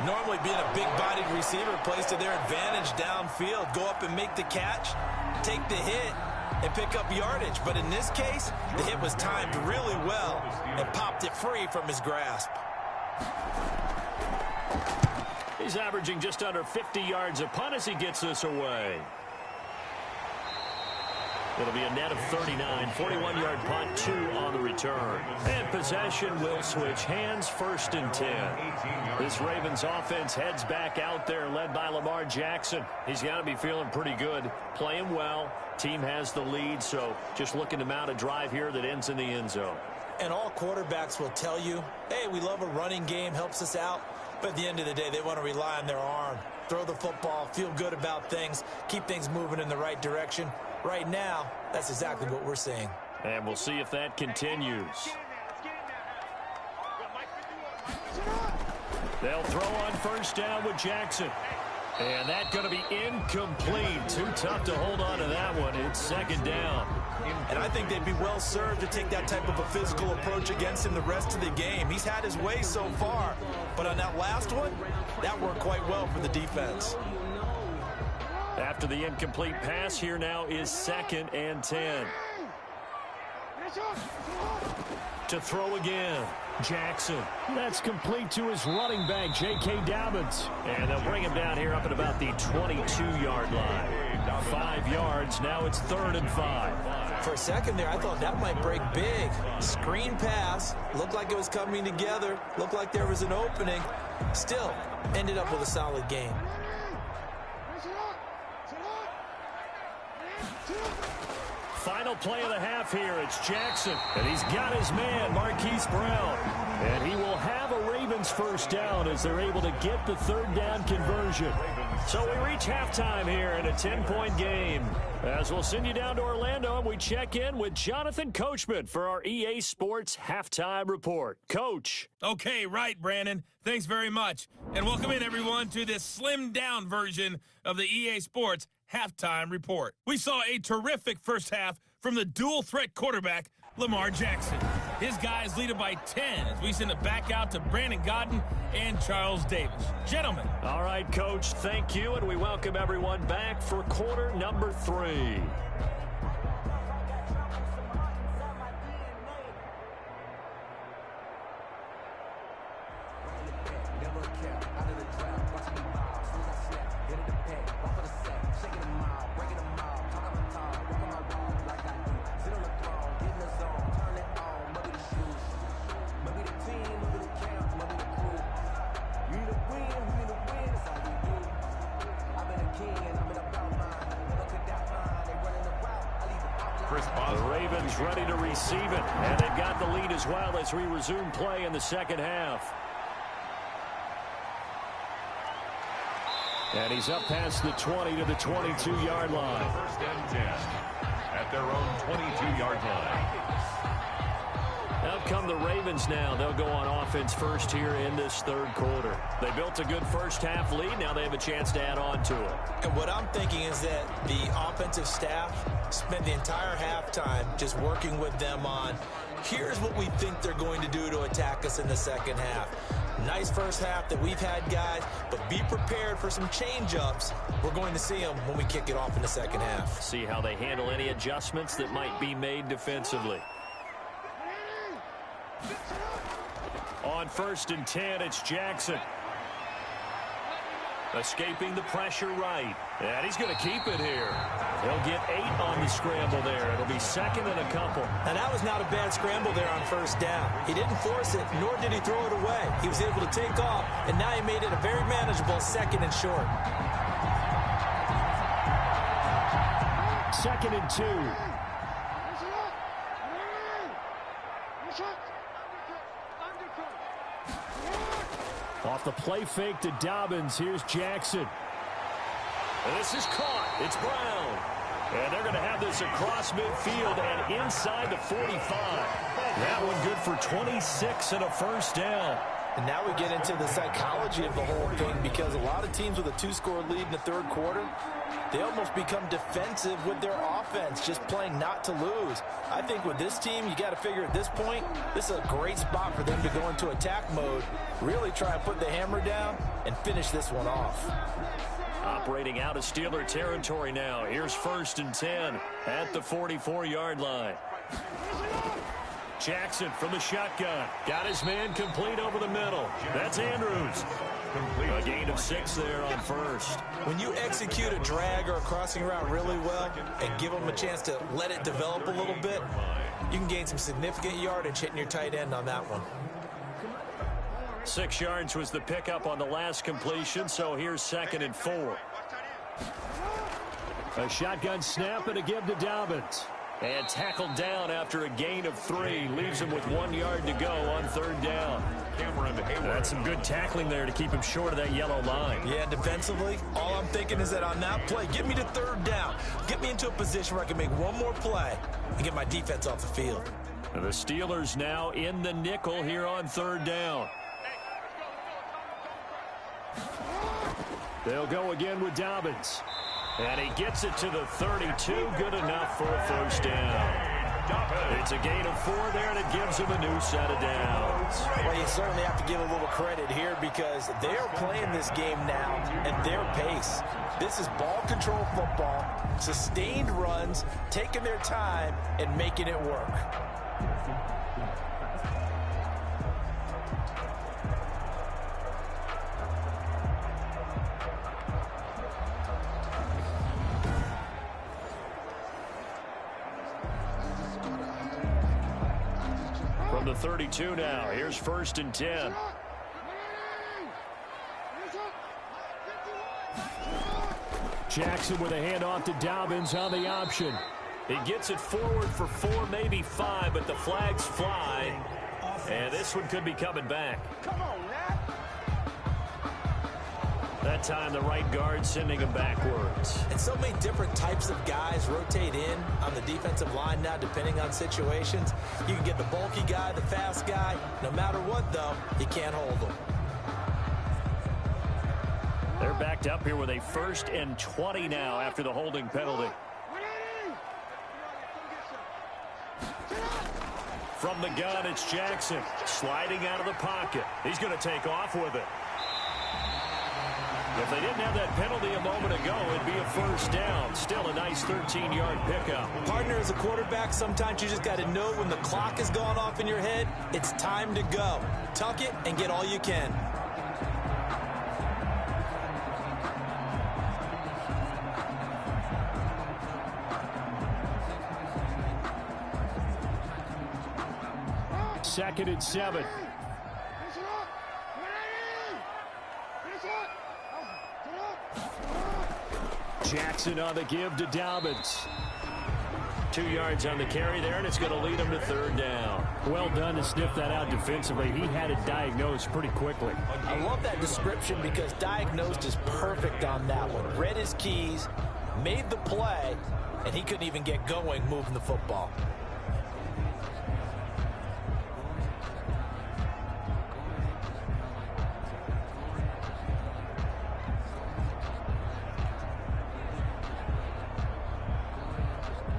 Normally being a big-bodied receiver plays to their advantage downfield. Go up and make the catch, take the hit, and pick up yardage. But in this case, the hit was timed really well and popped it free from his grasp. He's averaging just under 50 yards a punt as he gets this away. It'll be a net of 39, 41-yard punt, 2 on the return. And possession will switch hands, 1st and 10. This Ravens offense heads back out there, led by Lamar Jackson. He's got to be feeling pretty good, playing well. Team has the lead, so just looking to mount a drive here that ends in the end zone. And all quarterbacks will tell you, hey, we love a running game, helps us out. But at the end of the day, they want to rely on their arm. Throw the football, feel good about things, keep things moving in the right direction. Right now, that's exactly what we're seeing. And we'll see if that continues. They'll throw on first down with Jackson. And that's going to be incomplete. Too tough to hold on to that one. It's 2nd down. And I think they'd be well served to take that type of a physical approach against him the rest of the game. He's had his way so far. But on that last one, that worked quite well for the defense. After the incomplete pass, here now is 2nd and 10. To throw again, Jackson. That's complete to his running back, J.K. Dobbins. And they'll bring him down here up at about the 22-yard line. 5 yards, now it's 3rd and 5. For a second there, I thought that might break big. Screen pass, looked like it was coming together, looked like there was an opening. Still, ended up with a solid game. Final play of the half here. It's Jackson. And he's got his man, Marquise Brown. And he will have a Ravens first down as they're able to get the 3rd down conversion. So we reach halftime here in a 10-point game. As we'll send you down to Orlando, and we check in with Jonathan Coachman for our EA Sports Halftime Report. Coach. Okay, right, Brandon. Thanks very much. And welcome in, everyone, to this slimmed-down version of the EA Sports Halftime Report. We saw a terrific first half from the dual-threat quarterback, Lamar Jackson. His guys lead it by 10 as we send it back out to Brandon Gaudin and Charles Davis. Gentlemen. All right, Coach, thank you, and we welcome everyone back for quarter number 3. Chris Boswell. The Ravens ready to receive it, and they've got the lead as well as we resume play in the second half. And he's up past the 20 to the 22-yard line. First and 10 at their own 22-yard line. Out come the Ravens now. They'll go on offense first here in this third quarter. They built a good first-half lead. Now they have a chance to add on to it. And what I'm thinking is that the offensive staff spent the entire halftime just working with them on, here's what we think they're going to do to attack us in the second half. Nice first half that we've had, guys, but be prepared for some change-ups. We're going to see them when we kick it off in the second half. See how they handle any adjustments that might be made defensively. On 1st and 10, it's Jackson. Escaping the pressure right. And he's going to keep it here. He'll get 8 on the scramble there. It'll be second and a couple. And that was not a bad scramble there on first down. He didn't force it, nor did he throw it away. He was able to take off, and now he made it a very manageable second and short. 2nd and 2. Off the play fake to Dobbins, here's Jackson. And this is caught. It's Brown. And they're going to have this across midfield and inside the 45. That one good for 26 and a first down. And now we get into the psychology of the whole thing, because a lot of teams with a 2-score lead in the third quarter, they almost become defensive with their offense, just playing not to lose. I think with this team, you got to figure at this point, this is a great spot for them to go into attack mode, really try and put the hammer down and finish this one off. Operating out of Steeler territory now. Here's 1st and 10 at the 44-yard line. Jackson from the shotgun. Got his man complete over the middle. That's Andrews. A gain of 6 there on first. When you execute a drag or a crossing route really well and give them a chance to let it develop a little bit, you can gain some significant yardage hitting your tight end on that one. 6 yards was the pickup on the last completion, so here's 2nd and 4. A shotgun snap and a give to Dobbins. And tackled down after a gain of 3. Leaves him with 1 yard to go on 3rd down. Cameron Hayward. That's some good tackling there to keep him short of that yellow line. Yeah, defensively, all I'm thinking is that on that play, get me to 3rd down. Get me into a position where I can make one more play and get my defense off the field. And the Steelers now in the nickel here on 3rd down. They'll go again with Dobbins. And he gets it to the 32. Good enough for a first down. It's a gain of 4 there, and it gives him a new set of downs. Well, you certainly have to give a little credit here, because they're playing this game now at their pace. This is ball control football, sustained runs, taking their time, and making it work. From the 32 now, here's 1st and 10. Jackson with a handoff to Dobbins on the option. He gets it forward for 4, maybe 5, but the flags fly. And this one could be coming back. Come on, Nat. That time the right guard sending him backwards. And so many different types of guys rotate in on the defensive line now, depending on situations. You can get the bulky guy, the fast guy. No matter what, though, you can't hold them. They're backed up here with a 1st and 20 now after the holding penalty. From the gun, it's Jackson sliding out of the pocket. He's going to take off with it. If they didn't have that penalty a moment ago, it'd be a first down. Still a nice 13-yard pickup. Partner, as a quarterback, sometimes you just got to know when the clock has gone off in your head, it's time to go. Tuck it and get all you can. Second and 7. Jackson on the give to Dobbins. 2 yards on the carry there, and it's going to lead him to third down. Well done to sniff that out defensively. He had it diagnosed pretty quickly. I love that description because diagnosed is perfect on that one. Read his keys, made the play, and he couldn't even get going moving the football.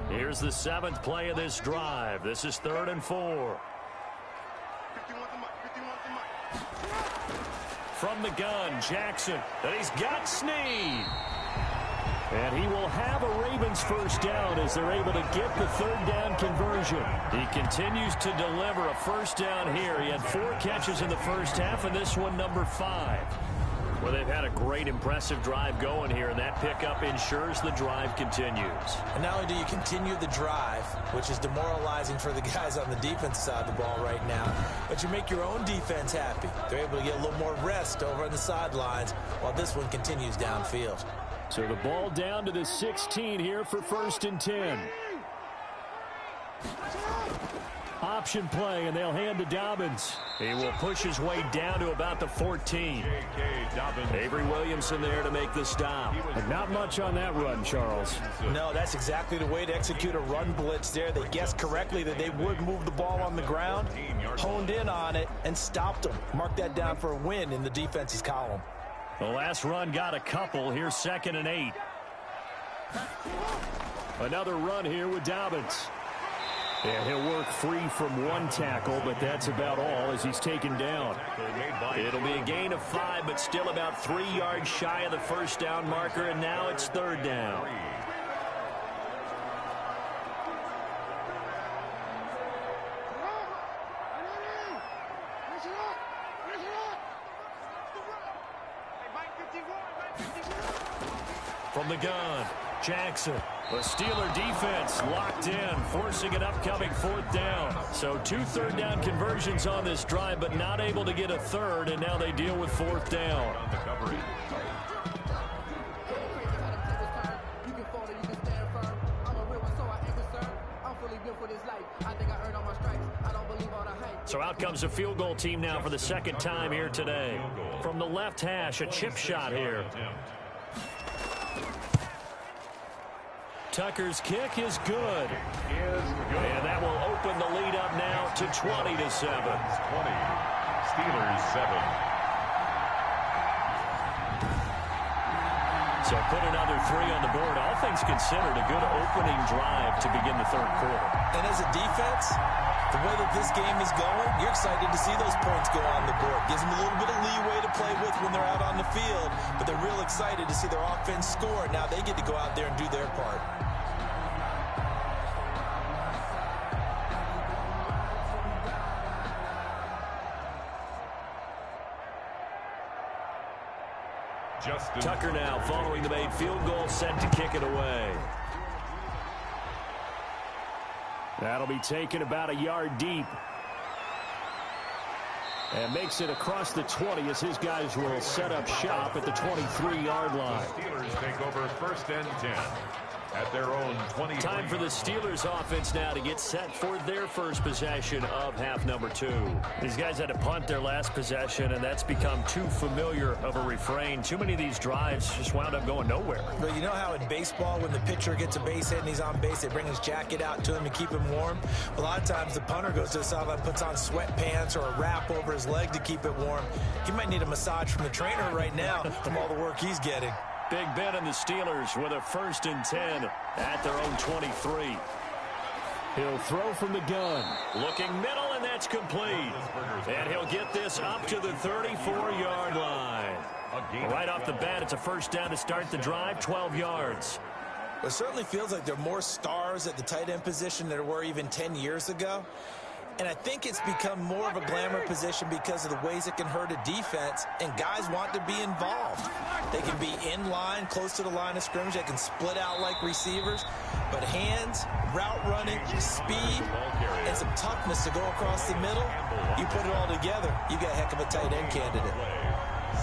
Here's the 7th play of this drive. This is 3rd and 4. From the gun, Jackson. And he's got Snead. And he will have a Ravens first down as they're able to get the 3rd down conversion. He continues to deliver a first down here. He had 4 catches in the first half, and this one number 5. Well, they've had a great, impressive drive going here, and that pickup ensures the drive continues. And not only do you continue the drive, which is demoralizing for the guys on the defense side of the ball right now, but you make your own defense happy. They're able to get a little more rest over on the sidelines while this one continues downfield. So the ball down to the 16 here for 1st and 10. Option play, and they'll hand to Dobbins. He will push his way down to about the 14. Avery Williamson there to make the stop. But not much on that run, Charles. No, that's exactly the way to execute a run blitz there. They guessed correctly that they would move the ball on the ground, honed in on it, and stopped them. Mark that down for a win in the defense's column. The last run got a couple. Here's 2nd and 8. Another run here with Dobbins. And he'll work free from 1 tackle, but that's about all as he's taken down. It'll be a gain of 5, but still about 3 yards shy of the first down marker, and now it's 3rd down. From the gun, Jackson. The Steeler defense locked in, forcing an upcoming 4th down. So 2 3rd down conversions on this drive, but not able to get a 3rd, and now they deal with 4th down. So out comes a field goal team now for the 2nd time here today. From the left hash, a chip shot here. Tucker's kick is good. And that will open the lead up now to 20-7. 20. Steelers 7. So put another 3 on the board. All things considered, a good opening drive to begin the 3rd quarter. And as a defense, the way that this game is going, you're excited to see those points go on the board. Gives them a little bit of leeway to play with when they're out on the field, but they're real excited to see their offense score. Now they get to go out there and do their part. Tucker now following the made field goal, set to kick it away. That'll be taken about a yard deep. And makes it across the 20 as his guys will set up shop at the 23-yard line. Steelers take over 1st and 10 at their own 20. Time for the Steelers offense now to get set for their first possession of half number 2. These guys had to punt their last possession, and that's become too familiar of a refrain. Too many of these drives just wound up going nowhere. But you know how in baseball, when the pitcher gets a base hit and he's on base, they bring his jacket out to him to keep him warm? A lot of times the punter goes to the sideline, puts on sweatpants or a wrap over his leg to keep it warm. He might need a massage from the trainer right now from all the work he's getting. Big Ben and the Steelers with a 1st and 10 at their own 23. He'll throw from the gun. Looking middle, and that's complete. And he'll get this up to the 34-yard line. Right off the bat, it's a first down to start the drive, 12 yards. It certainly feels like there are more stars at the tight end position than there were even 10 years ago. And I think it's become more of a glamour position because of the ways it can hurt a defense, and guys want to be involved. They can be in line, close to the line of scrimmage. They can split out like receivers. But hands, route running, speed, and some toughness to go across the middle, you put it all together, you got a heck of a tight end candidate.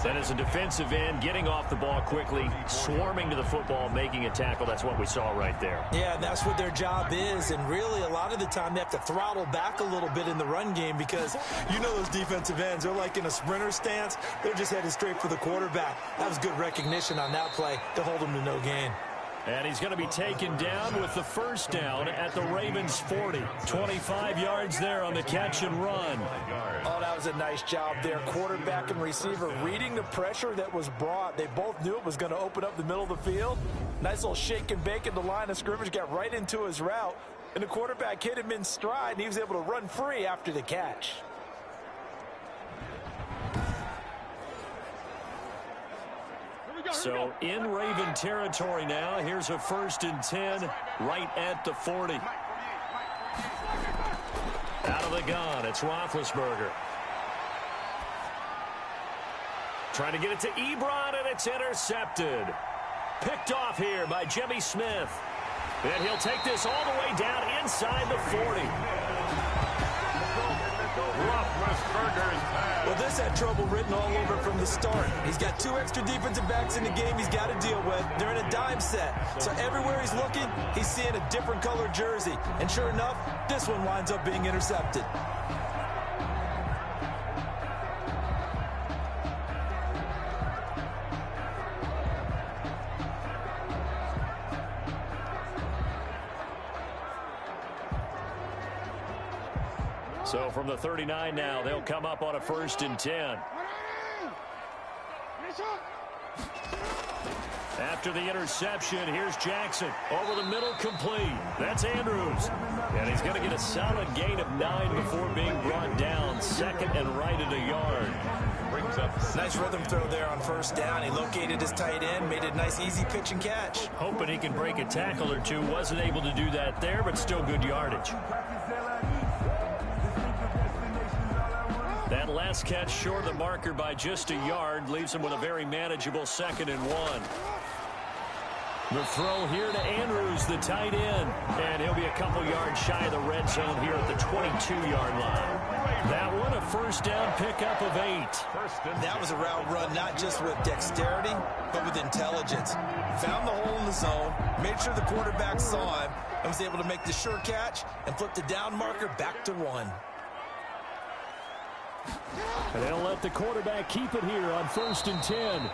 And as a defensive end, getting off the ball quickly, swarming to the football, making a tackle, that's what we saw right there. Yeah, and that's what their job is. And really, a lot of the time, they have to throttle back a little bit in the run game because you know those defensive ends, they're like in a sprinter stance. They're just headed straight for the quarterback. That was good recognition on that play to hold him to no gain. And he's going to be taken down with the first down at the Ravens 40. 25 yards there on the catch and run. Oh, that was a nice job there. Quarterback and receiver reading the pressure that was brought. They both knew it was going to open up the middle of the field. Nice little shake and bake in the line of scrimmage, got right into his route. And the quarterback hit him in stride, and he was able to run free after the catch. So in Raven territory now. Here's a 1st and 10 right at the 40. Out of the gun, it's Roethlisberger. Trying to get it to Ebron, and it's intercepted. Picked off here by Jimmy Smith. And he'll take this all the way down inside the 40. Well, this had trouble written all over from the start. He's got 2 extra defensive backs in the game he's got to deal with. They're in a dime set. So everywhere he's looking, he's seeing a different color jersey. And sure enough, this one winds up being intercepted. So from the 39 now, they'll come up on a 1st and 10. After the interception, here's Jackson. Over the middle, complete. That's Andrews. And he's going to get a solid gain of 9 before being brought down. 2nd and right at a yard. Brings up. Nice rhythm throw there on 1st down. He located his tight end, made it a nice, easy pitch and catch. Hoping he can break a tackle or two. Wasn't able to do that there, but still good yardage. That last catch short of the marker by just a yard leaves him with a very manageable 2nd and 1. The throw here to Andrews, the tight end. And he'll be a couple yards shy of the red zone here at the 22-yard line. That one, a 1st down pickup of 8. That was a route run not just with dexterity, but with intelligence. Found the hole in the zone, made sure the quarterback saw him, and was able to make the sure catch and flip the down marker back to 1. And they'll let the quarterback keep it here on 1st and 10.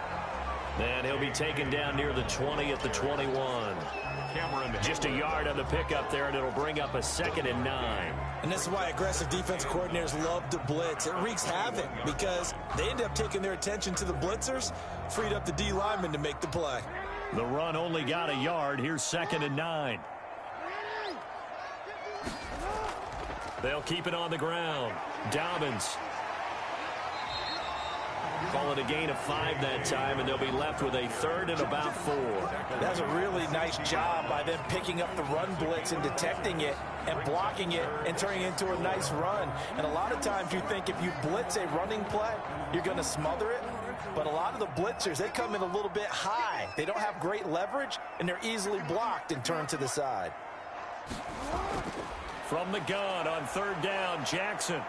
And he'll be taken down near the 20 at the 21. Just a yard on the pickup there, and it'll bring up a 2nd and 9. And this is why aggressive defense coordinators love to blitz. It wreaks havoc because they end up taking their attention to the blitzers, freed up the D lineman to make the play. The run only got a yard. Here's 2nd and 9. They'll keep it on the ground. Dobbins. Call it a gain of 5 that time, and they'll be left with a 3rd and about 4. That's a really nice job by them picking up the run blitz and detecting it and blocking it and turning it into a nice run. And a lot of times you think if you blitz a running play, you're going to smother it. But a lot of the blitzers, they come in a little bit high. They don't have great leverage, and they're easily blocked and turned to the side. From the gun on 3rd down, Jackson.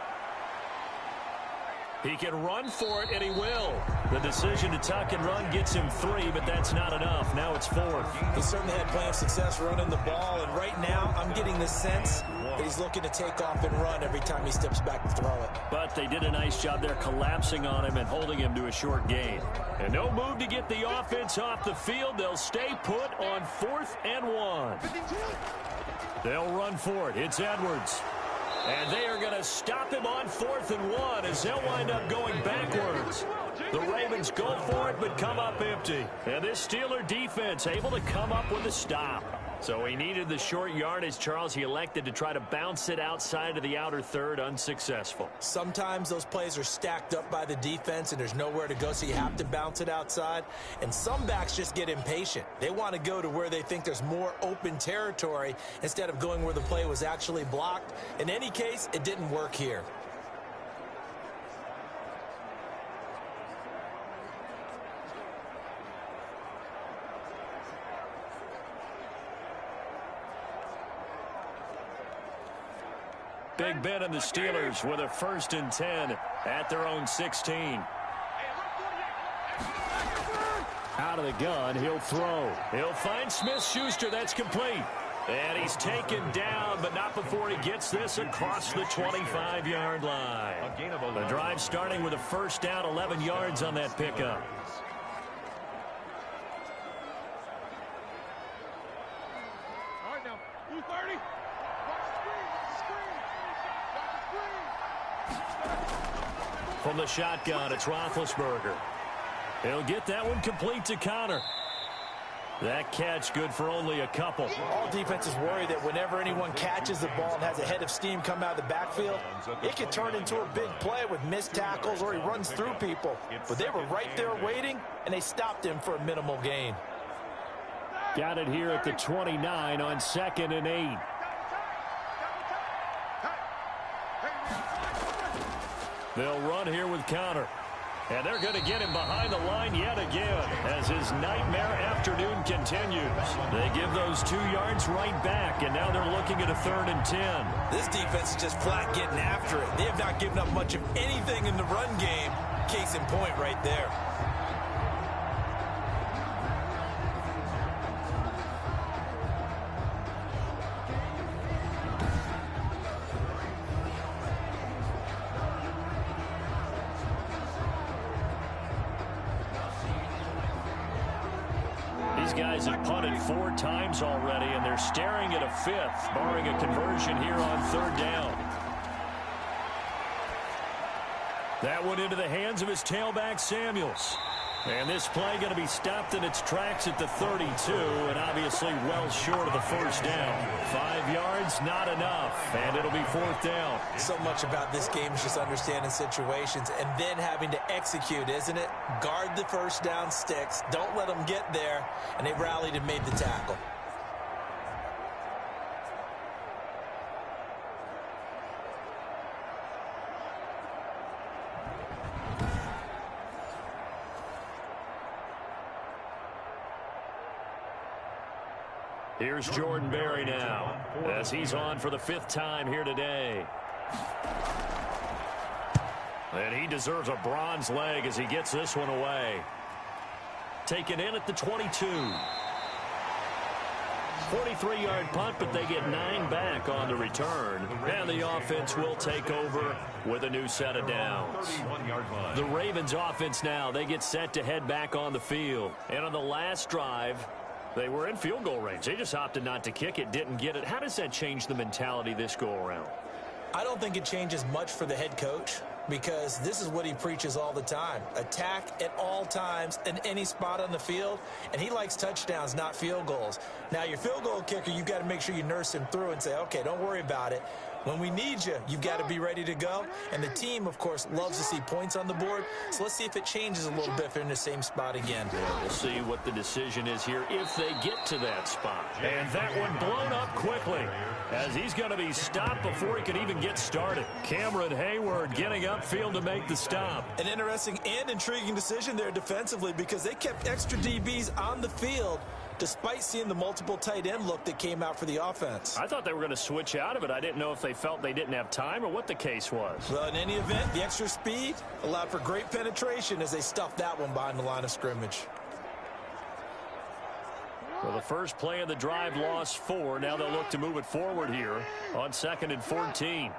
He can run for it, and he will. The decision to tuck and run gets him 3, but that's not enough. Now it's 4th. He certainly had plenty of success running the ball, and right now I'm getting the sense that he's looking to take off and run every time he steps back to throw it. But they did a nice job there collapsing on him and holding him to a short gain. And no move to get the offense off the field. They'll stay put on 4th and 1. They'll run for it. It's Edwards. And they are going to stop him on 4th and 1 as they'll wind up going backwards. The Ravens go for it but come up empty. And this Steeler defense able to come up with a stop. So he needed the short yardage, Charles. He elected to try to bounce it outside of the outer third, unsuccessful. Sometimes those plays are stacked up by the defense and there's nowhere to go, so you have to bounce it outside. And some backs just get impatient. They want to go to where they think there's more open territory instead of going where the play was actually blocked. In any case, it didn't work here. Big Ben and the Steelers with a 1st and 10 at their own 16. Out of the gun, he'll throw. He'll find Smith-Schuster. That's complete. And he's taken down, but not before he gets this across the 25-yard line. The drive starting with a first down, 11 yards on that pickup. All right, now, 230. From the shotgun, it's Roethlisberger. He'll get that one complete to Connor. That catch good for only a couple. All defenses worry that whenever anyone catches the ball and has a head of steam come out of the backfield, it can turn into a big play with missed tackles or he runs through people. But they were right there waiting, and they stopped him for a minimal gain. Got it here at the 29 on 2nd and 8. They'll run here with Connor. And they're going to get him behind the line yet again as his nightmare afternoon continues. They give those 2 yards right back, and now they're looking at a 3rd and 10. This defense is just flat getting after it. They have not given up much of anything in the run game. Case in point right there. Guys have punted 4 times already, and they're staring at a 5th, barring a conversion here on 3rd down. That one into the hands of his tailback, Samuels. And this play going to be stopped in its tracks at the 32, and obviously well short of the first down. 5 yards, not enough, and it'll be 4th down. So much about this game is just understanding situations and then having to execute, isn't it? Guard the first down sticks, don't let them get there, and they rallied and made the tackle. Here's Jordan Berry now as he's on for the 5th time here today. And he deserves a bronze leg as he gets this one away. Taken in at the 22. 43-yard punt, but they get 9 back on the return. And the offense will take over with a new set of downs. The Ravens offense now, they get set to head back on the field. And on the last drive, they were in field goal range. They just opted not to kick it, didn't get it. How does that change the mentality this go-around? I don't think it changes much for the head coach because this is what he preaches all the time. Attack at all times in any spot on the field, and he likes touchdowns, not field goals. Now, your field goal kicker, you've got to make sure you nurse him through and say, okay, don't worry about it. When we need you, you've got to be ready to go. And the team, of course, loves to see points on the board. So let's see if it changes a little bit if they're in the same spot again. Yeah, we'll see what the decision is here if they get to that spot. And that one blown up quickly as he's going to be stopped before he can even get started. Cameron Hayward getting upfield to make the stop. An interesting and intriguing decision there defensively because they kept extra DBs on the field despite seeing the multiple tight end look that came out for the offense. I thought they were going to switch out of it. I didn't know if they felt they didn't have time or what the case was. Well, in any event, the extra speed allowed for great penetration as they stuffed that one behind the line of scrimmage. Well, the first play of the drive lost 4. Now they'll look to move it forward here on 2nd and 14.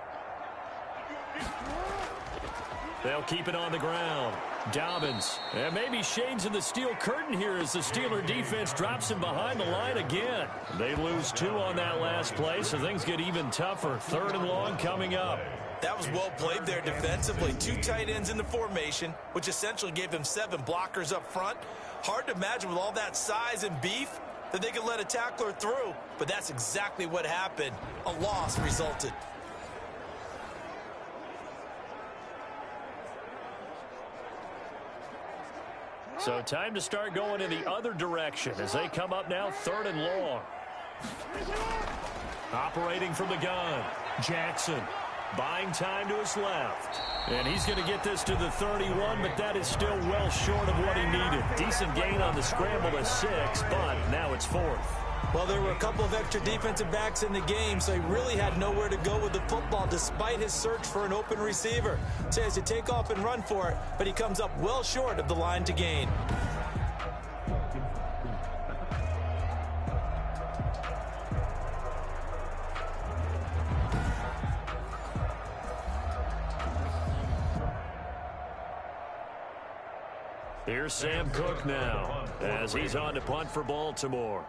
They'll keep it on the ground. Dobbins. And maybe shades in the steel curtain here as the Steeler defense drops him behind the line again. They lose 2 on that last play, so things get even tougher. 3rd and long coming up. That was well played there defensively. 2 tight ends in the formation, which essentially gave them 7 blockers up front. Hard to imagine with all that size and beef that they could let a tackler through, but that's exactly what happened. A loss resulted. So time to start going in the other direction as they come up now 3rd and long. Operating from the gun, Jackson buying time to his left. And he's going to get this to the 31, but that is still well short of what he needed. Decent gain on the scramble to 6, but now it's 4th. Well, there were a couple of extra defensive backs in the game, so he really had nowhere to go with the football despite his search for an open receiver. So he has to take off and run for it, but he comes up well short of the line to gain. Here's Sam Cook now as he's on to punt for Baltimore.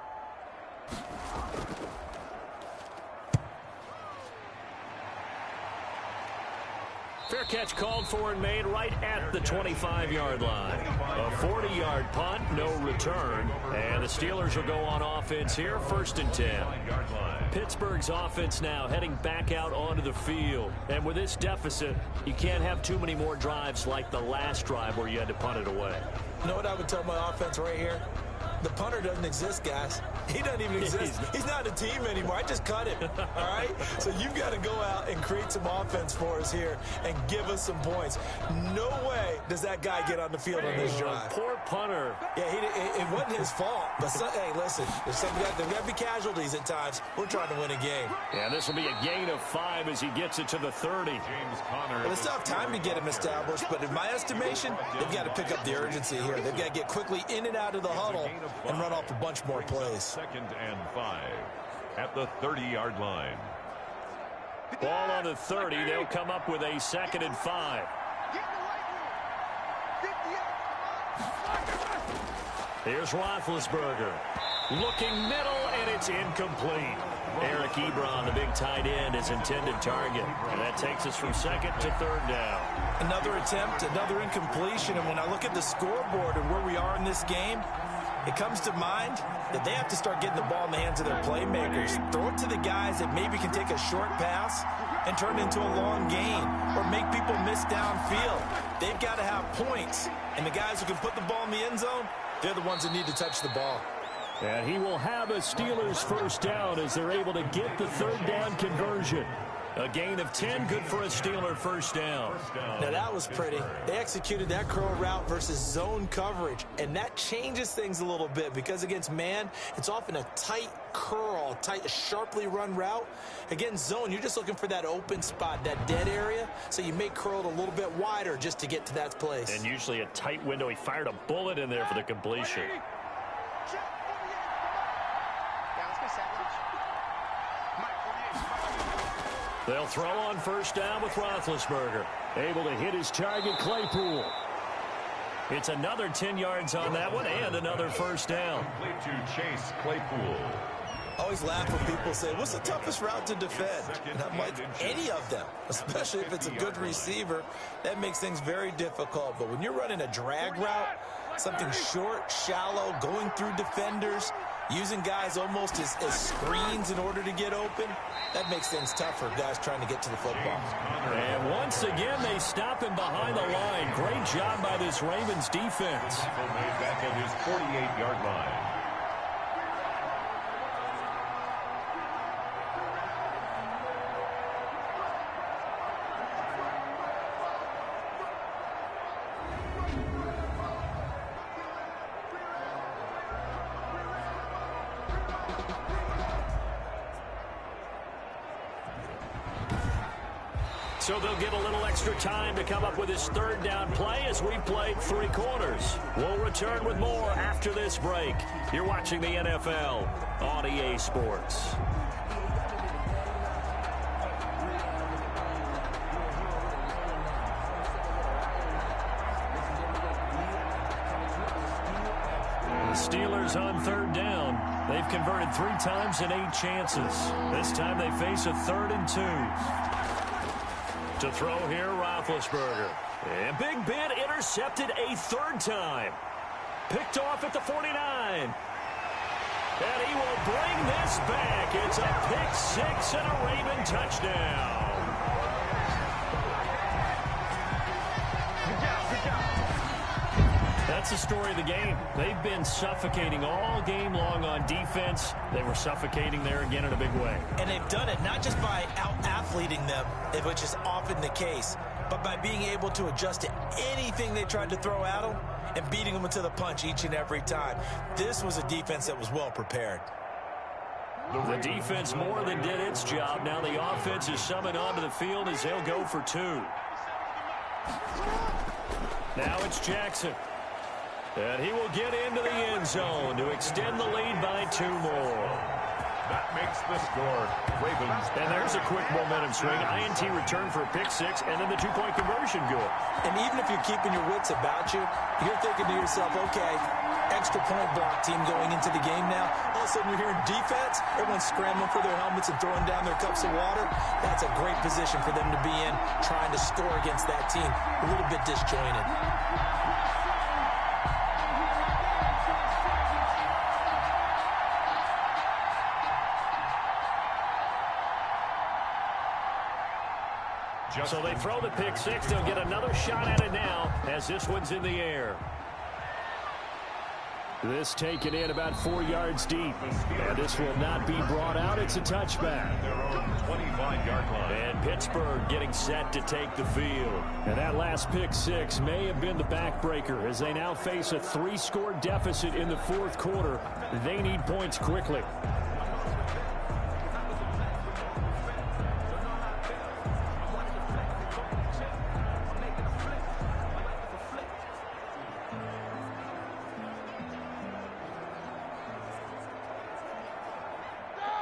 Fair catch called for and made right at the 25-yard line. A 40-yard punt, no return. And the Steelers will go on offense here, 1st and 10. Pittsburgh's offense now heading back out onto the field. And with this deficit, you can't have too many more drives like the last drive where you had to punt it away. You know what I would tell my offense right here? The punter doesn't exist, guys. He doesn't even exist. He's not a team anymore. I just cut him, all right? So you've got to go out and create some offense for us here and give us some points. No way does that guy get on the field on this drive. Poor punter. Yeah, it wasn't his fault. But, hey, listen, there's got to be casualties at times. We're trying to win a game. Yeah, this will be a gain of 5 as he gets it to the 30. James Conner. Well, it's tough time to get him established, but in my estimation, they've got to pick up the urgency here. They've got to get quickly in and out of the huddle and run off a bunch more plays. 2nd and 5 at the 30-yard line. Ball on the 30. They'll come up with a 2nd and 5. Here's Roethlisberger. Looking middle, and it's incomplete. Eric Ebron, the big tight end, is intended target. And that takes us from 2nd to 3rd down. Another attempt, another incompletion. And when I look at the scoreboard and where we are in this game, it comes to mind that they have to start getting the ball in the hands of their playmakers. Throw it to the guys that maybe can take a short pass and turn it into a long gain or make people miss downfield. They've got to have points. And the guys who can put the ball in the end zone, they're the ones that need to touch the ball. And he will have a Steelers 1st down as they're able to get the 3rd down conversion. A gain of 10, good for a Steeler 1st down. Now that was pretty. They executed that curl route versus zone coverage, and that changes things a little bit because against man, it's often a tight curl, tight, sharply run route. Against zone, you're just looking for that open spot, that dead area, so you may curl it a little bit wider just to get to that place. And usually a tight window. He fired a bullet in there for the completion. They'll throw on 1st down with Roethlisberger. Able to hit his target, Claypool. It's another 10 yards on that one and another 1st down. Complete to Chase Claypool. I always laugh when people say, what's the toughest route to defend? And I'm like, any of them, especially if it's a good receiver. That makes things very difficult. But when you're running a drag route, something short, shallow, going through defenders, using guys almost as screens in order to get open, that makes things tough for guys trying to get to the football. And once again, they stop him behind the line. Great job by this Ravens defense. Made back at his 48-yard line. So they'll get a little extra time to come up with his 3rd down play as we've played 3 quarters. We'll return with more after this break. You're watching the NFL on EA Sports. The Steelers on 3rd down. They've converted 3 times in 8 chances. This time they face a 3rd and 2. To throw here, Roethlisberger. And Big Ben intercepted a 3rd time. Picked off at the 49. And he will bring this back. It's a pick 6 and a Raven touchdown. That's the story of the game. They've been suffocating all game long on defense. They were suffocating there again in a big way. And they've done it not just by out-athleting them, which is often the case, but by being able to adjust to anything they tried to throw at them and beating them into the punch each and every time. This was a defense that was well prepared. The defense more than did its job. Now the offense is summoned onto the field as they'll go for 2. Now it's Jackson. And he will get into the end zone to extend the lead by 2 more. That makes the score. Ravens. And there's a quick momentum swing. INT return for a pick six, and then the two-point conversion good. And even if you're keeping your wits about you, you're thinking to yourself, okay, extra point block team going into the game now. All of a sudden you're hearing defense. Everyone's scrambling for their helmets and throwing down their cups of water. That's a great position for them to be in, trying to score against that team. A little bit disjointed. So they throw the pick six. They'll get another shot at it now as this one's in the air. This taken in about 4 yards deep. And this will not be brought out. It's a touchback. Their own 25-yard line. And Pittsburgh getting set to take the field. And that last pick six may have been the backbreaker as they now face a 3-score deficit in the fourth quarter. They need points quickly.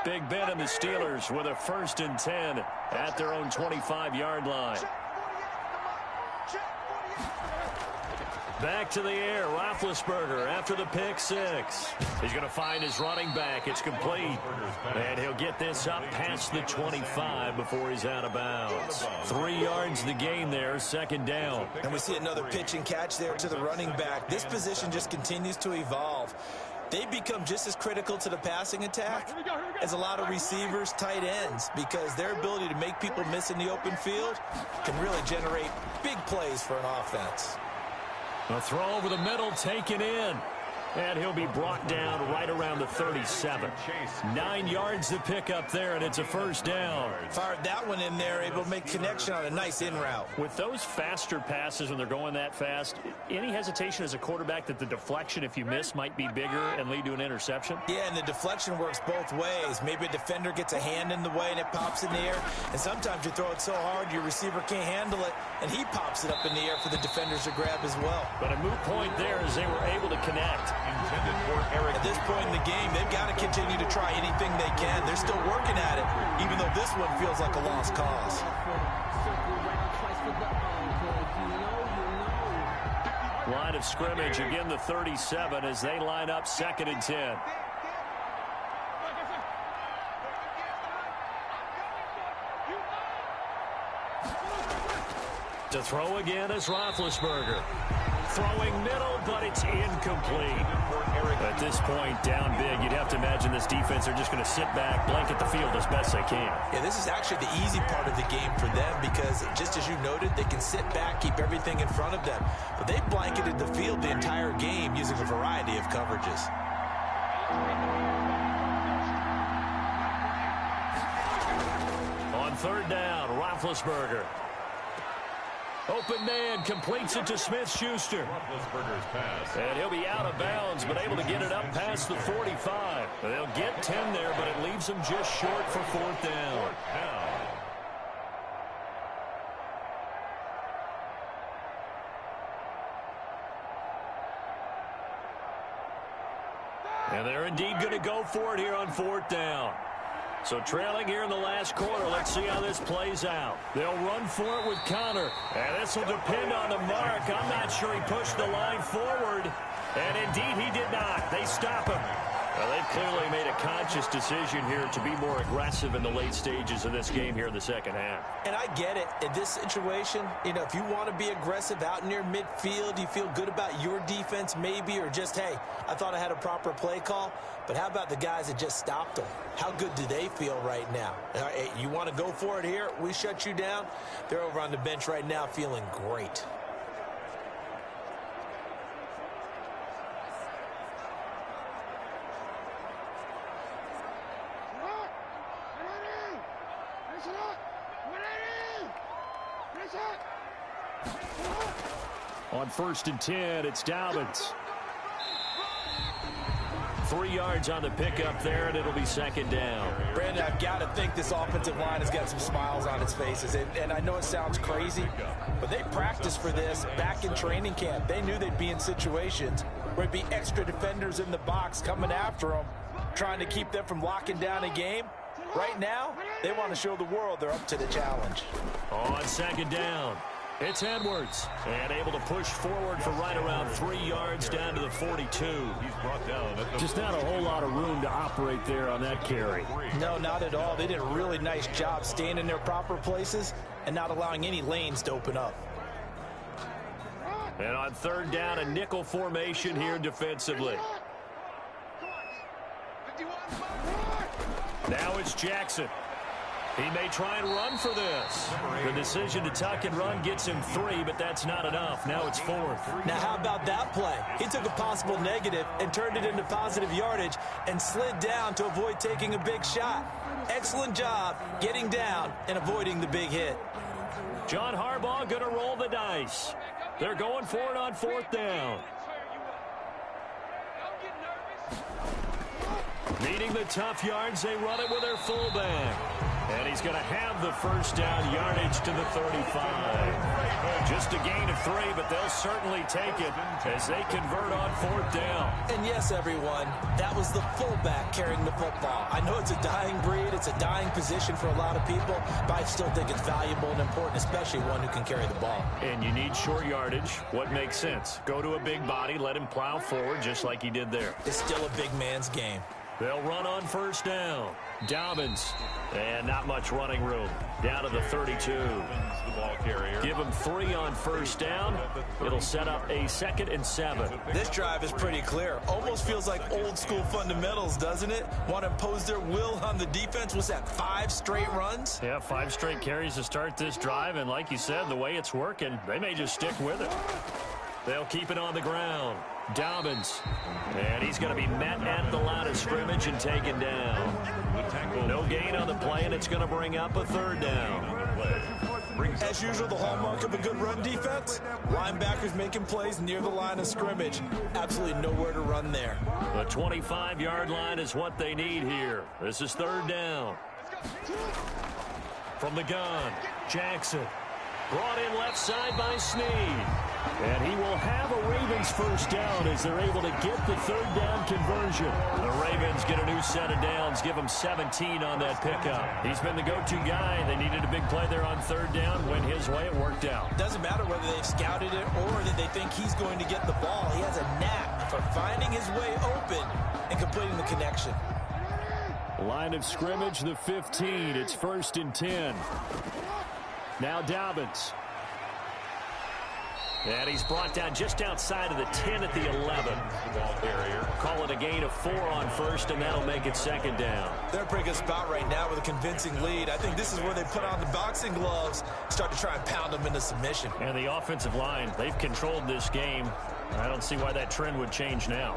Big Ben and the Steelers with a 1st and 10 at their own 25-yard line. Back to the air, Roethlisberger after the pick six. He's going to find his running back. It's complete. And he'll get this up past the 25 before he's out of bounds. 3 yards the gain there, 2nd down. And we see another pitch and catch there to the running back. This position just continues to evolve. They become just as critical to the passing attack as a lot of receivers, tight ends, because their ability to make people miss in the open field can really generate big plays for an offense. A throw over the middle, taken in. And he'll be brought down right around the 37. 9 yards to pick up there, and it's a 1st down. Fired that one in there, able to make connection on a nice in route. With those faster passes when they're going that fast, any hesitation as a quarterback that the deflection, if you miss, might be bigger and lead to an interception? Yeah, and the deflection works both ways. Maybe a defender gets a hand in the way and it pops in the air. And sometimes you throw it so hard your receiver can't handle it, and he pops it up in the air for the defenders to grab as well. But a moot point there as they were able to connect. At this point in the game, they've got to continue to try anything they can. They're still working at it, even though this one feels like a lost cause. Line of scrimmage, again the 37 as they line up 2nd and 10. To throw again is Roethlisberger. Throwing middle, but it's incomplete. At this point, down big, you'd have to imagine this defense are just going to sit back, blanket the field as best they can. Yeah, this is actually the easy part of the game for them because, just as you noted, they can sit back, keep everything in front of them. But they blanketed the field the entire game using a variety of coverages. On 3rd down, Roethlisberger. Open man, completes it to Smith-Schuster. And he'll be out of bounds, but able to get it up past the 45. They'll get 10 there, but it leaves them just short for 4th down. And they're indeed going to go for it here on 4th down. So trailing here in the last quarter, let's see how this plays out. They'll run for it with Connor, and this will depend on the mark. I'm not sure he pushed the line forward, and indeed he did not. They stop him. Well, they've clearly made a conscious decision here to be more aggressive in the late stages of this game here in the 2nd half. And I get it. In this situation, you know, if you want to be aggressive out near midfield, you feel good about your defense maybe, or just, hey, I thought I had a proper play call. But how about the guys that just stopped them? How good do they feel right now? Hey, you want to go for it here? We shut you down. They're over on the bench right now feeling great. On 1st and 10, it's Dobbins. 3 yards on the pickup there, and it'll be 2nd down. Brandon, I've got to think this offensive line has got some smiles on its faces. And I know it sounds crazy, but they practiced for this back in training camp. They knew they'd be in situations where it'd be extra defenders in the box coming after them. trying to keep them from locking down a game. Right now, they want to show the world they're up to the challenge. On second down, it's Edwards. And able to push forward for right around 3 yards down to the 42. He's brought down. Just not a whole lot of room to operate there on that carry. No, not at all. They did a really nice job staying in their proper places and not allowing any lanes to open up. And on third down, a nickel formation here defensively. Now it's Jackson. He may try and run for this. The decision to tuck and run gets him 3, but that's not enough. Now it's 4th. Now, how about that play? He took a possible negative and turned it into positive yardage and slid down to avoid taking a big shot. Excellent job getting down and avoiding the big hit. John Harbaugh going to roll the dice. They're going for it on 4th down. Needing the tough yards, they run it with their fullback. And he's going to have the first down yardage to the 35. Just a gain of 3, but they'll certainly take it as they convert on 4th down. And yes, everyone, that was the fullback carrying the football. I know it's a dying breed, it's a dying position for a lot of people, but I still think it's valuable and important, especially one who can carry the ball. And you need short yardage. What makes sense? Go to a big body, let him plow forward just like he did there. It's still a big man's game. They'll run on first down. Dobbins. And not much running room. Down to the 32. Give him 3 on first down. It'll set up a 2nd and 7. This drive is pretty clear. Almost feels like old school fundamentals, doesn't it? Want to impose their will on the defense. Was that 5 straight runs? Yeah, 5 straight carries to start this drive. And like you said, the way it's working, they may just stick with it. They'll keep it on the ground. Dobbins. And he's going to be met at the line of scrimmage and taken down. No gain on the play, and it's going to bring up a 3rd down. As usual, the hallmark of a good run defense, linebackers making plays near the line of scrimmage. Absolutely nowhere to run there. The 25-yard line is what they need here. This is 3rd down. From the gun, Jackson. Brought in left side by Snead. And he will have a Ravens first down as they're able to get the 3rd down conversion. The Ravens get a new set of downs, give him 17 on that pickup. He's been the go-to guy. They needed a big play there on 3rd down. Went his way, it worked out. Doesn't matter whether they've scouted it or that they think he's going to get the ball. He has a knack for finding his way open and completing the connection. Line of scrimmage, the 15. It's 1st and 10. Now Dobbins. And he's brought down just outside of the 10 at the 11. Call it a gain of 4 on first, and that'll make it 2nd down. They're in a pretty good spot right now with a convincing lead. I think this is where they put on the boxing gloves, start to try and pound them into submission. And the offensive line, they've controlled this game. I don't see why that trend would change now.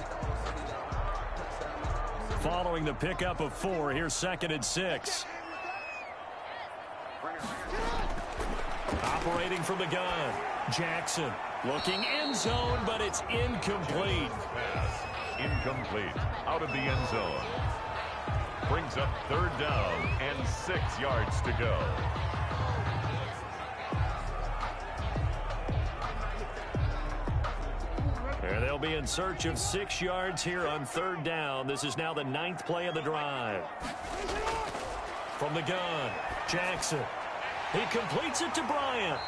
Following the pickup of 4, here's 2nd and 6. Operating from the gun. Jackson looking end zone, but it's incomplete. Pass incomplete. Out of the end zone. Brings up 3rd down and 6 yards to go. And they'll be in search of 6 yards here on 3rd down. This is now the 9th play of the drive. From the gun, Jackson. He completes it to Bryant.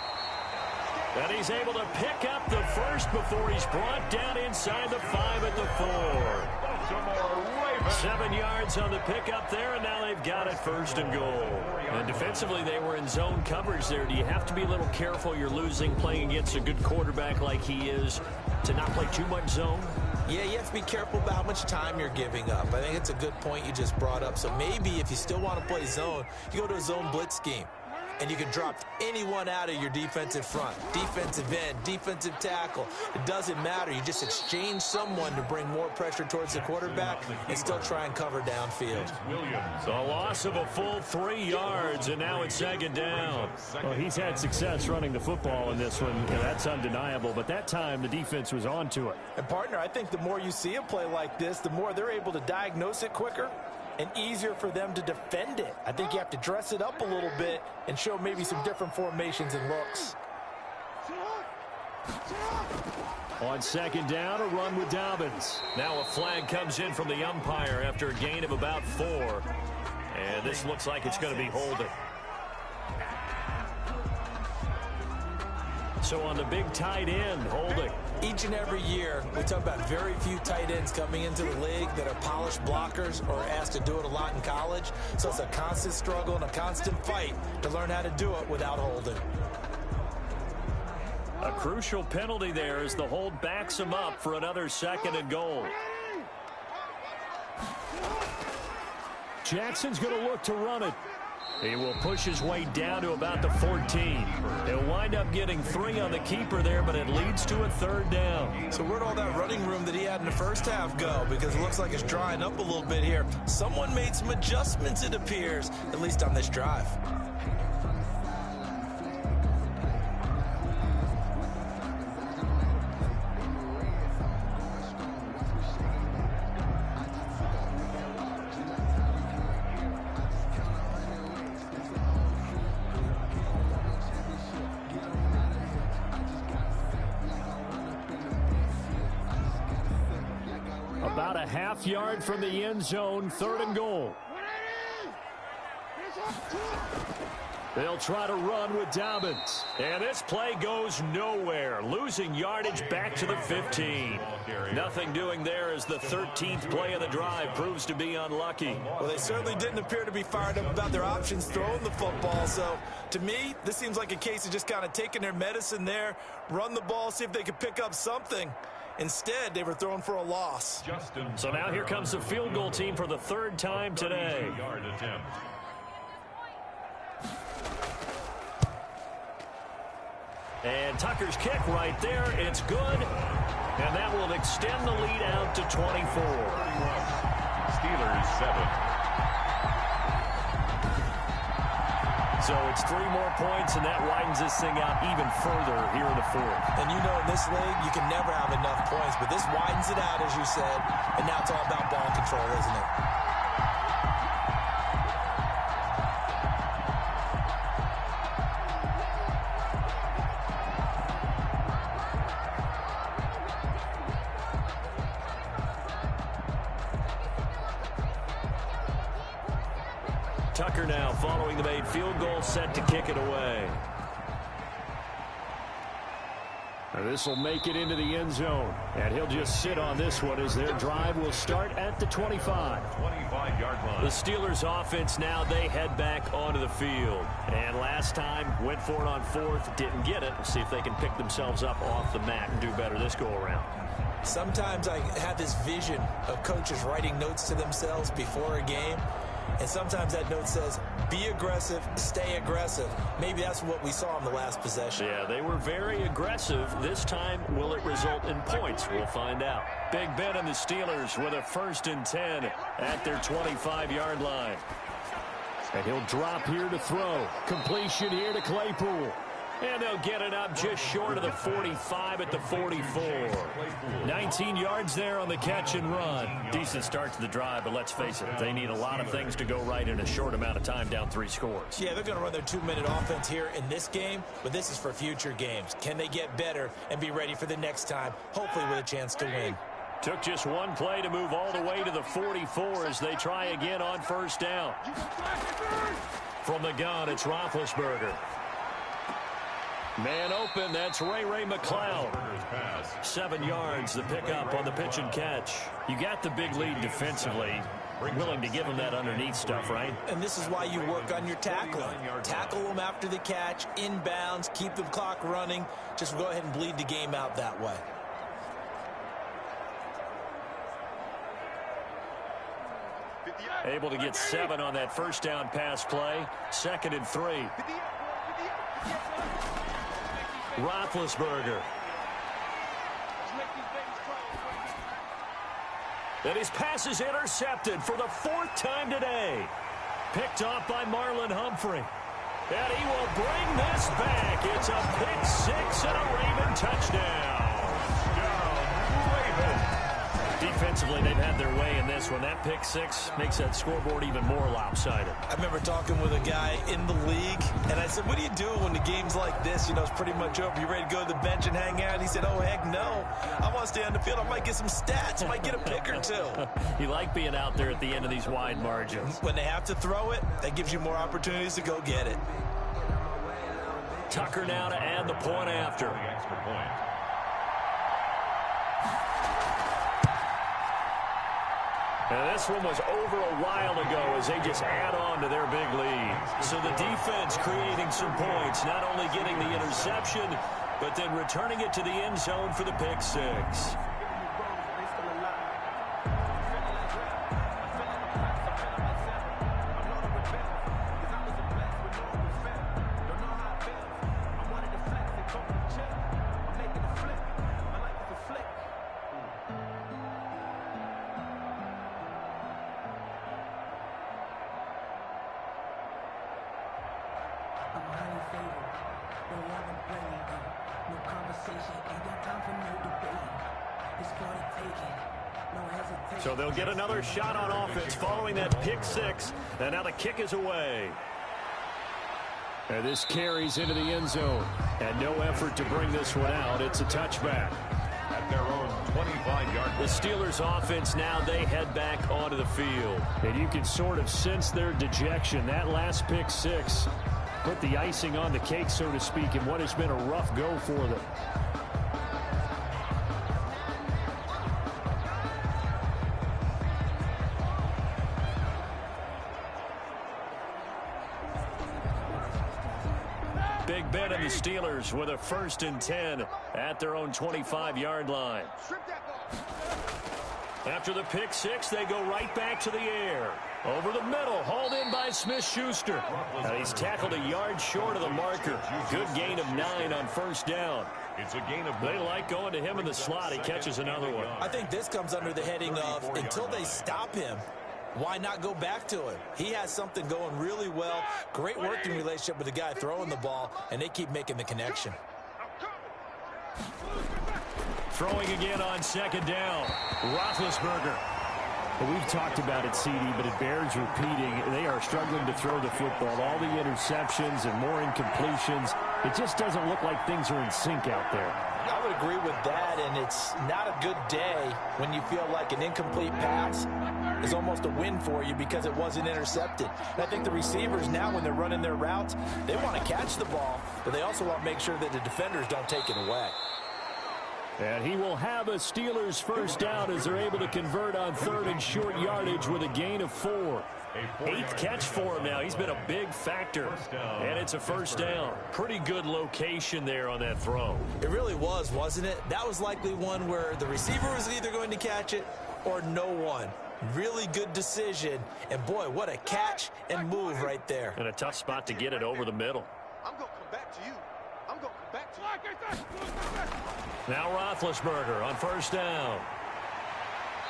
And he's able to pick up the first before he's brought down inside the 5 at the 4. 7 yards on the pickup there, and now they've got it 1st and goal. And defensively, they were in zone coverage there. Do you have to be a little careful? You're losing playing against a good quarterback like he is to not play too much zone? Yeah, you have to be careful about how much time you're giving up. I think it's a good point you just brought up. So maybe if you still want to play zone, you go to a zone blitz scheme. And you can drop anyone out of your defensive front, defensive end, defensive tackle. It doesn't matter. You just exchange someone to bring more pressure towards the quarterback and still try and cover downfield. So a loss of a full 3 yards, and now it's 2nd down. Well, he's had success running the football in this one. That's undeniable. But that time, the defense was on to it. And, partner, I think the more you see a play like this, the more they're able to diagnose it quicker and easier for them to defend it. I think you have to dress it up a little bit and show maybe some different formations and looks. On second down, a run with Dobbins. Now a flag comes in from the umpire after a gain of about 4. And this looks like it's going to be holding. So on the big tight end, holding. Each and every year, we talk about very few tight ends coming into the league that are polished blockers or asked to do it a lot in college. So it's a constant struggle and a constant fight to learn how to do it without holding. A crucial penalty there as the hold backs him up for another 2nd and goal. Jackson's going to look to run it. He will push his way down to about the 14. He'll wind up getting 3 on the keeper there, but it leads to a 3rd down. So where'd all that running room that he had in the first half go? Because it looks like it's drying up a little bit here. Someone made some adjustments, it appears, at least on this drive. About a half yard from the end zone, 3rd and goal. They'll try to run with Dobbins. And this play goes nowhere. Losing yardage back to the 15. Nothing doing there as the 13th play of the drive proves to be unlucky. Well, they certainly didn't appear to be fired up about their options throwing the football. So, to me, this seems like a case of just kind of taking their medicine there, run the ball, see if they could pick up something. Instead, they were throwing for a loss. So now here comes the field goal team for the 3rd time today. And Tucker's kick right there. It's good. And that will extend the lead out to 24. Steelers 7. So it's 3 more points, and that widens this thing out even further here in the 4th. And you know in this league, you can never have enough points, but this widens it out, as you said, and now it's all about ball control, isn't it? Tucker now following the made field goal, set to kick it away. This will make it into the end zone. And he'll just sit on this one as their drive will start at the 25. 25-yard line. The Steelers offense now, they head back onto the field. And last time, went for it on 4th, didn't get it. We'll see if they can pick themselves up off the mat and do better this go-around. Sometimes I have this vision of coaches writing notes to themselves before a game. And sometimes that note says, be aggressive, stay aggressive. Maybe that's what we saw in the last possession. Yeah, they were very aggressive. This time, will it result in points? We'll find out. Big Ben and the Steelers with a 1st and 10 at their 25-yard line. And he'll drop here to throw. Completion here to Claypool. And they'll get it up just short of the 45 at the 44. 19 yards there on the catch and run. Decent start to the drive, but let's face it, they need a lot of things to go right in a short amount of time, down 3 scores. Yeah, they're going to run their 2-minute offense here in this game, but this is for future games. Can they get better and be ready for the next time, hopefully with a chance to win? Took just one play to move all the way to the 44 as they try again on 1st down. From the gun, it's Roethlisberger. Man open, that's Ray McCloud. 7 yards, the pickup on the pitch and catch. You got the big lead defensively. Willing to give them that underneath stuff, right? And this is why you work on your tackling. Tackle them after the catch, inbounds, keep the clock running. Just go ahead and bleed the game out that way. Able to get 7 on that 1st down pass play. 2nd and 3. Roethlisberger. And his pass is intercepted for the 4th time today. Picked off by Marlon Humphrey. And he will bring this back. It's a pick 6 and a Raven touchdown. Defensively, they've had their way in this one. That pick 6 makes that scoreboard even more lopsided. I remember talking with a guy in the league And I said, what do you do when the game's like this? You know, it's pretty much over. You ready to go to the bench and hang out? He said, oh, heck no. I want to stay on the field. I might get some stats. I might get a pick or two. You like being out there at the end of these wide margins. When they have to throw it, that gives you more opportunities to go get it. Tucker now to add the point after. Extra point. And this one was over a while ago as they just add on to their big lead. So the defense creating some points, not only getting the interception, but then returning it to the end zone for the pick six. So they'll get another shot on offense following that pick six. And now the kick is away. And this carries into the end zone. And no effort to bring this one out. It's a touchback. At their own 25-yard. The Steelers offense now, they head back onto the field. And you can sort of sense their dejection. That last pick six put the icing on the cake, so to speak, in what has been a rough go for them. Big Ben and the Steelers with a 1st and 10 at their own 25-yard line. After the pick six, they go right back to the air. Over the middle, hauled in by Smith-Schuster. And he's tackled a yard short of the marker. Good gain of 9 on 1st down. It's a gain of 1. They like going to him in the slot. He catches another one. I think this comes under the heading of until they stop him, why not go back to him? He has something going really well. Great working relationship with the guy throwing the ball, and they keep making the connection. Throwing again on 2nd down. Roethlisberger. Well, we've talked about it, CD, but it bears repeating. They are struggling to throw the football. All the interceptions and more incompletions. It just doesn't look like things are in sync out there. I would agree with that, and it's not a good day when you feel like an incomplete pass is almost a win for you because it wasn't intercepted. And I think the receivers now, when they're running their routes, they want to catch the ball, but they also want to make sure that the defenders don't take it away. And he will have a Steelers 1st down as they're able to convert on 3rd and short yardage with a gain of 4. 8th catch for him now. He's been a big factor. And it's a 1st down. Pretty good location there on that throw. It really was, wasn't it? That was likely one where the receiver was either going to catch it or no one. Really good decision. And, boy, what a catch and move right there. And a tough spot to get it over the middle. I'm going to come back to you. I'm going to come back to you. Now Roethlisberger on 1st down.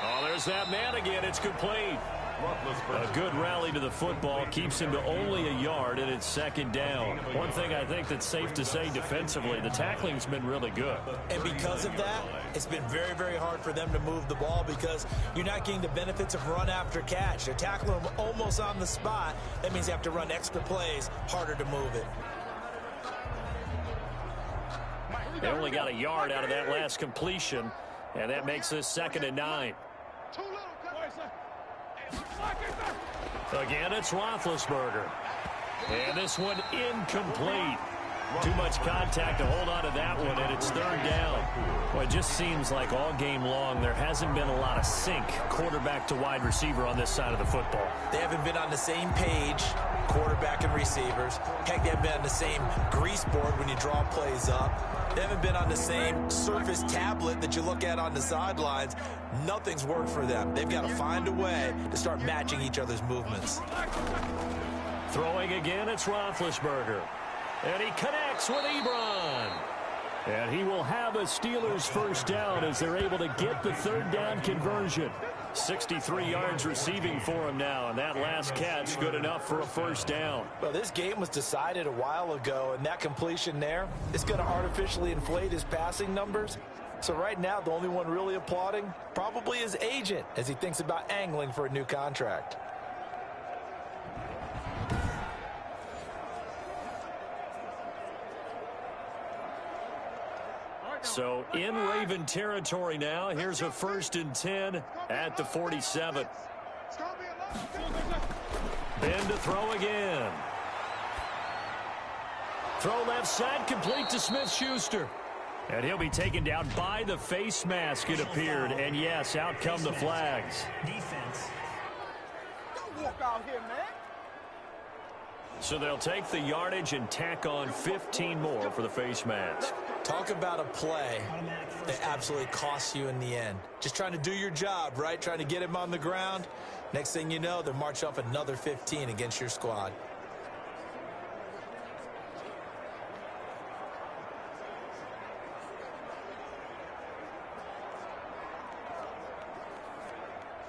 Oh, there's that man again. It's complete. A good rally to the football keeps him to only a yard, and it's 2nd down. One thing I think that's safe to say defensively, the tackling's been really good. And because of that, it's been very, very hard for them to move the ball because you're not getting the benefits of run after catch. They're tackling them almost on the spot. That means you have to run extra plays, harder to move it. They only got a yard out of that last completion, and that makes this 2nd and 9. Again, it's Roethlisberger. And this one incomplete. Too much contact to hold on to that one, and it's 3rd down. Well, it just seems like all game long there hasn't been a lot of sync quarterback to wide receiver on this side of the football. They haven't been on the same page, quarterback and receivers. Heck, they haven't been on the same grease board when you draw plays up. They haven't been on the same Surface tablet that you look at on the sidelines. Nothing's worked for them. They've got to find a way to start matching each other's movements. Throwing again, it's Roethlisberger. And he connects with Ebron. And he will have a Steelers 1st down as they're able to get the 3rd down conversion. 63 yards receiving for him now, and that last catch good enough for a 1st down. Well, this game was decided a while ago, and that completion there is going to artificially inflate his passing numbers. So right now, the only one really applauding probably his agent as he thinks about angling for a new contract. So in Raven territory now. Here's a 1st and 10 at the 47. Ben to throw again. Throw left side, complete to Smith-Schuster. And he'll be taken down by the face mask, it appeared. And yes, out come the flags. Defense. Don't walk out here, man. So they'll take the yardage and tack on 15 more for the face mask. Talk about a play that absolutely costs you in the end. Just trying to do your job, right? Trying to get him on the ground. Next thing you know, they'll march off another 15 against your squad.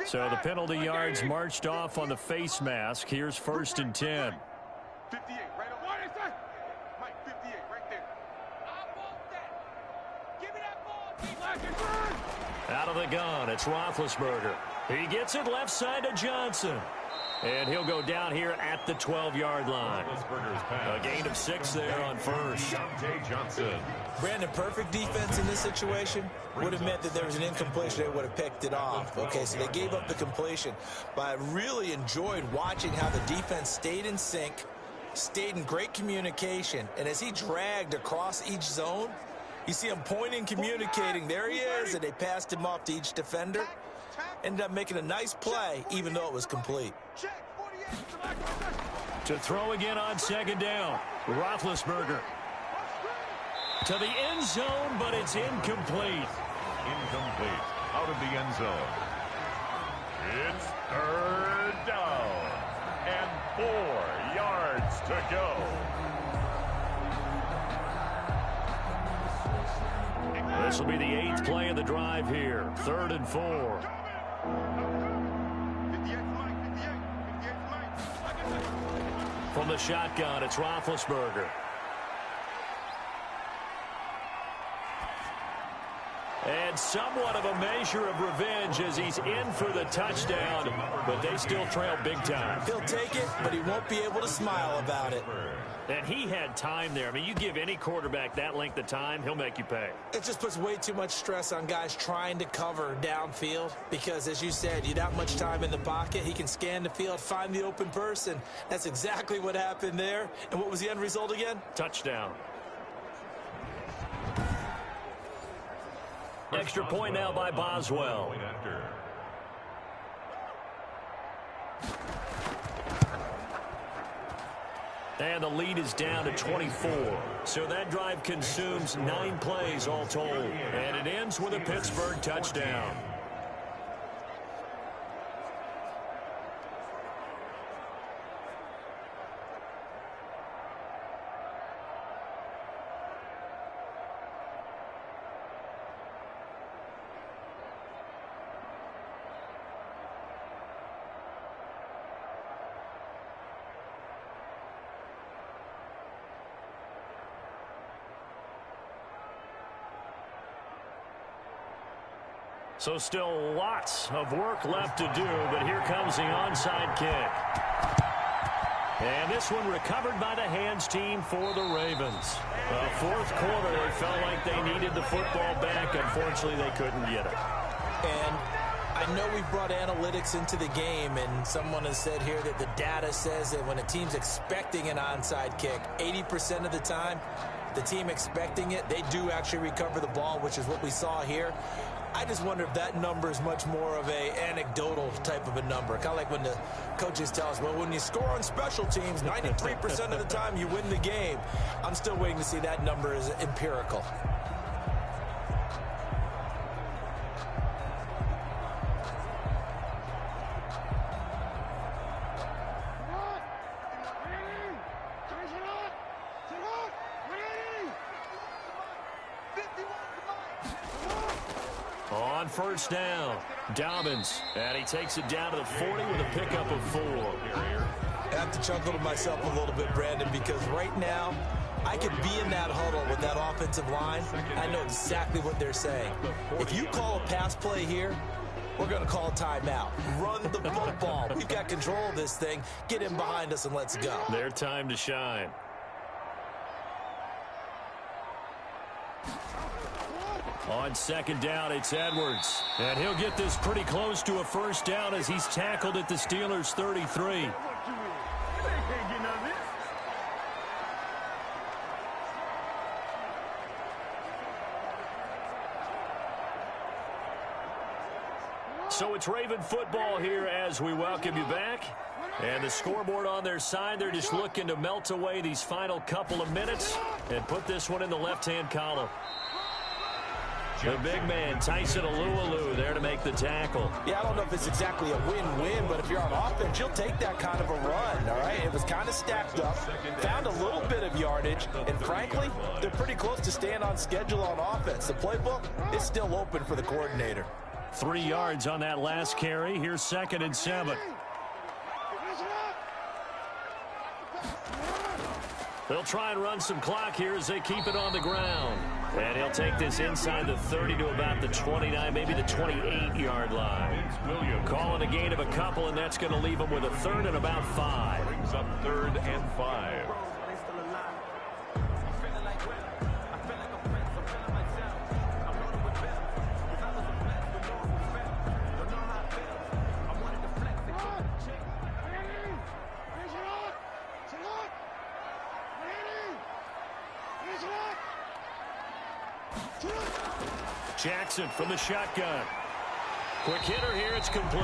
So the penalty yards marched off on the face mask. Here's 1st and 10. 58, right on. What is that? Mike, 58, right there. I want that. Give me that ball. Out of the gun, it's Roethlisberger. He gets it left side to Johnson. And he'll go down here at the 12-yard line. A gain of 6 there on first. Diontae Johnson. Brandon, perfect defense in this situation would have meant that there was an incompletion. They would have picked it off. Okay, so they gave up the completion. But I really enjoyed watching how the defense stayed in sync, stayed in great communication. And as he dragged across each zone, you see him pointing, communicating. There he is, and they passed him off to each defender. Ended up making a nice play, even though it was complete. To throw again on 2nd down. Roethlisberger. To the end zone, but it's incomplete. Incomplete. Out of the end zone. It's 3rd down. And 4 yards to go. This will be the 8th play of the drive here. 3rd and 4. From the shotgun, it's Roethlisberger. And somewhat of a measure of revenge as he's in for the touchdown, but they still trail big time. He'll take it, but he won't be able to smile about it. And he had time there. I mean, you give any quarterback that length of time, he'll make you pay. It just puts way too much stress on guys trying to cover downfield because, as you said, you don't much time in the pocket. He can scan the field, find the open person. That's exactly what happened there. And what was the end result again? Touchdown. Extra point now by Boswell. And the lead is down to 24. So that drive consumes 9 plays all told. And it ends with a Pittsburgh touchdown. So still lots of work left to do, but here comes the onside kick. And this one recovered by the hands team for the Ravens. Fourth quarter, they felt like they needed the football back. Unfortunately, they couldn't get it. And I know we brought analytics into the game, and someone has said here that the data says that when a team's expecting an onside kick, 80% of the time, the team expecting it, they do actually recover the ball, which is what we saw here. I just wonder if that number is much more of a anecdotal type of a number. Kind of like when the coaches tell us, well, when you score on special teams, 93% of the time you win the game. I'm still waiting to see that number is empirical. On first down, Dobbins, and he takes it down to the 40 with a pickup of 4. I have to chuckle to myself a little bit, Brandon, because right now I could be in that huddle with that offensive line. I know exactly what they're saying. If you call a pass play here, we're going to call a timeout. Run the football. We've got control of this thing. Get in behind us and let's go. Their time to shine. On second down, it's Edwards. And he'll get this pretty close to a first down as he's tackled at the Steelers' 33. So it's Raven football here as we welcome you back. And the scoreboard on their side, they're just looking to melt away these final couple of minutes and put this one in the left-hand column. The big man, Tyson Alualu, there to make the tackle. Yeah, I don't know if it's exactly a win-win, but if you're on offense, you'll take that kind of a run, all right? It was kind of stacked up, found a little bit of yardage, and frankly, they're pretty close to staying on schedule on offense. The playbook is still open for the coordinator. 3 yards on that last carry. Here's 2nd and 7. They'll try and run some clock here as they keep it on the ground. And he'll take this inside the 30 to about the 29, maybe the 28-yard line. Calling a gain of a couple, and that's going to leave him with a 3rd and about 5. Brings up 3rd and 5. Jackson from the shotgun. Quick hitter here, it's complete.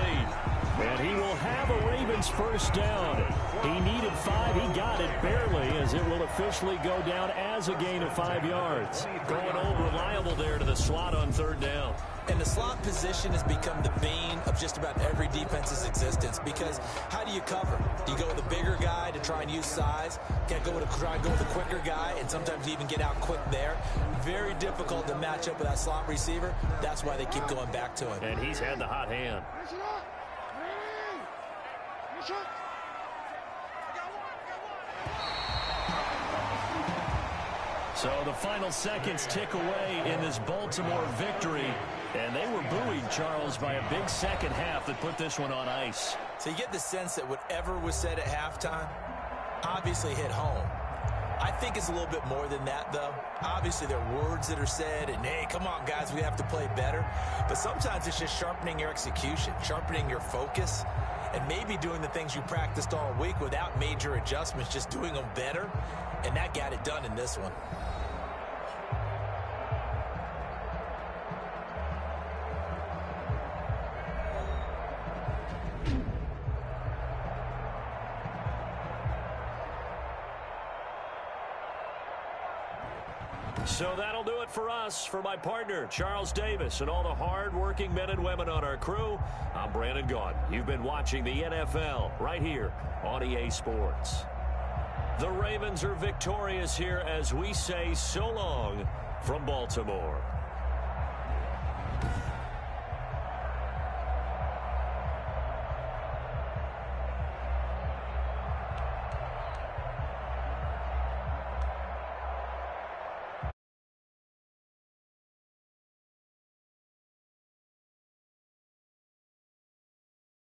And he will have a Ravens first down. He needed 5, he got it barely, as it will officially go down as a gain of 5 yards. Going old reliable there to the slot on 3rd down. And the slot position has become the bane of just about every defense's existence, because how do you cover? Do you go with a bigger guy to try and use size? Can't go with try and go with a quicker guy, and sometimes you even get out quick there. Very difficult to match up with that slot receiver. That's why they keep going back to him. And he's had the hot hand. So the final seconds tick away in this Baltimore victory. And they were buoyed, Charles, by a big second half that put this one on ice. So you get the sense that whatever was said at halftime obviously hit home. I think it's a little bit more than that, though. Obviously, there are words that are said, and, hey, come on, guys, we have to play better. But sometimes it's just sharpening your execution, sharpening your focus, and maybe doing the things you practiced all week without major adjustments, just doing them better. And that got it done in this one. So that'll do it for us. For my partner, Charles Davis, and all the hard-working men and women on our crew, I'm Brandon Gaudin. You've been watching the NFL right here on EA Sports. The Ravens are victorious here as we say so long from Baltimore.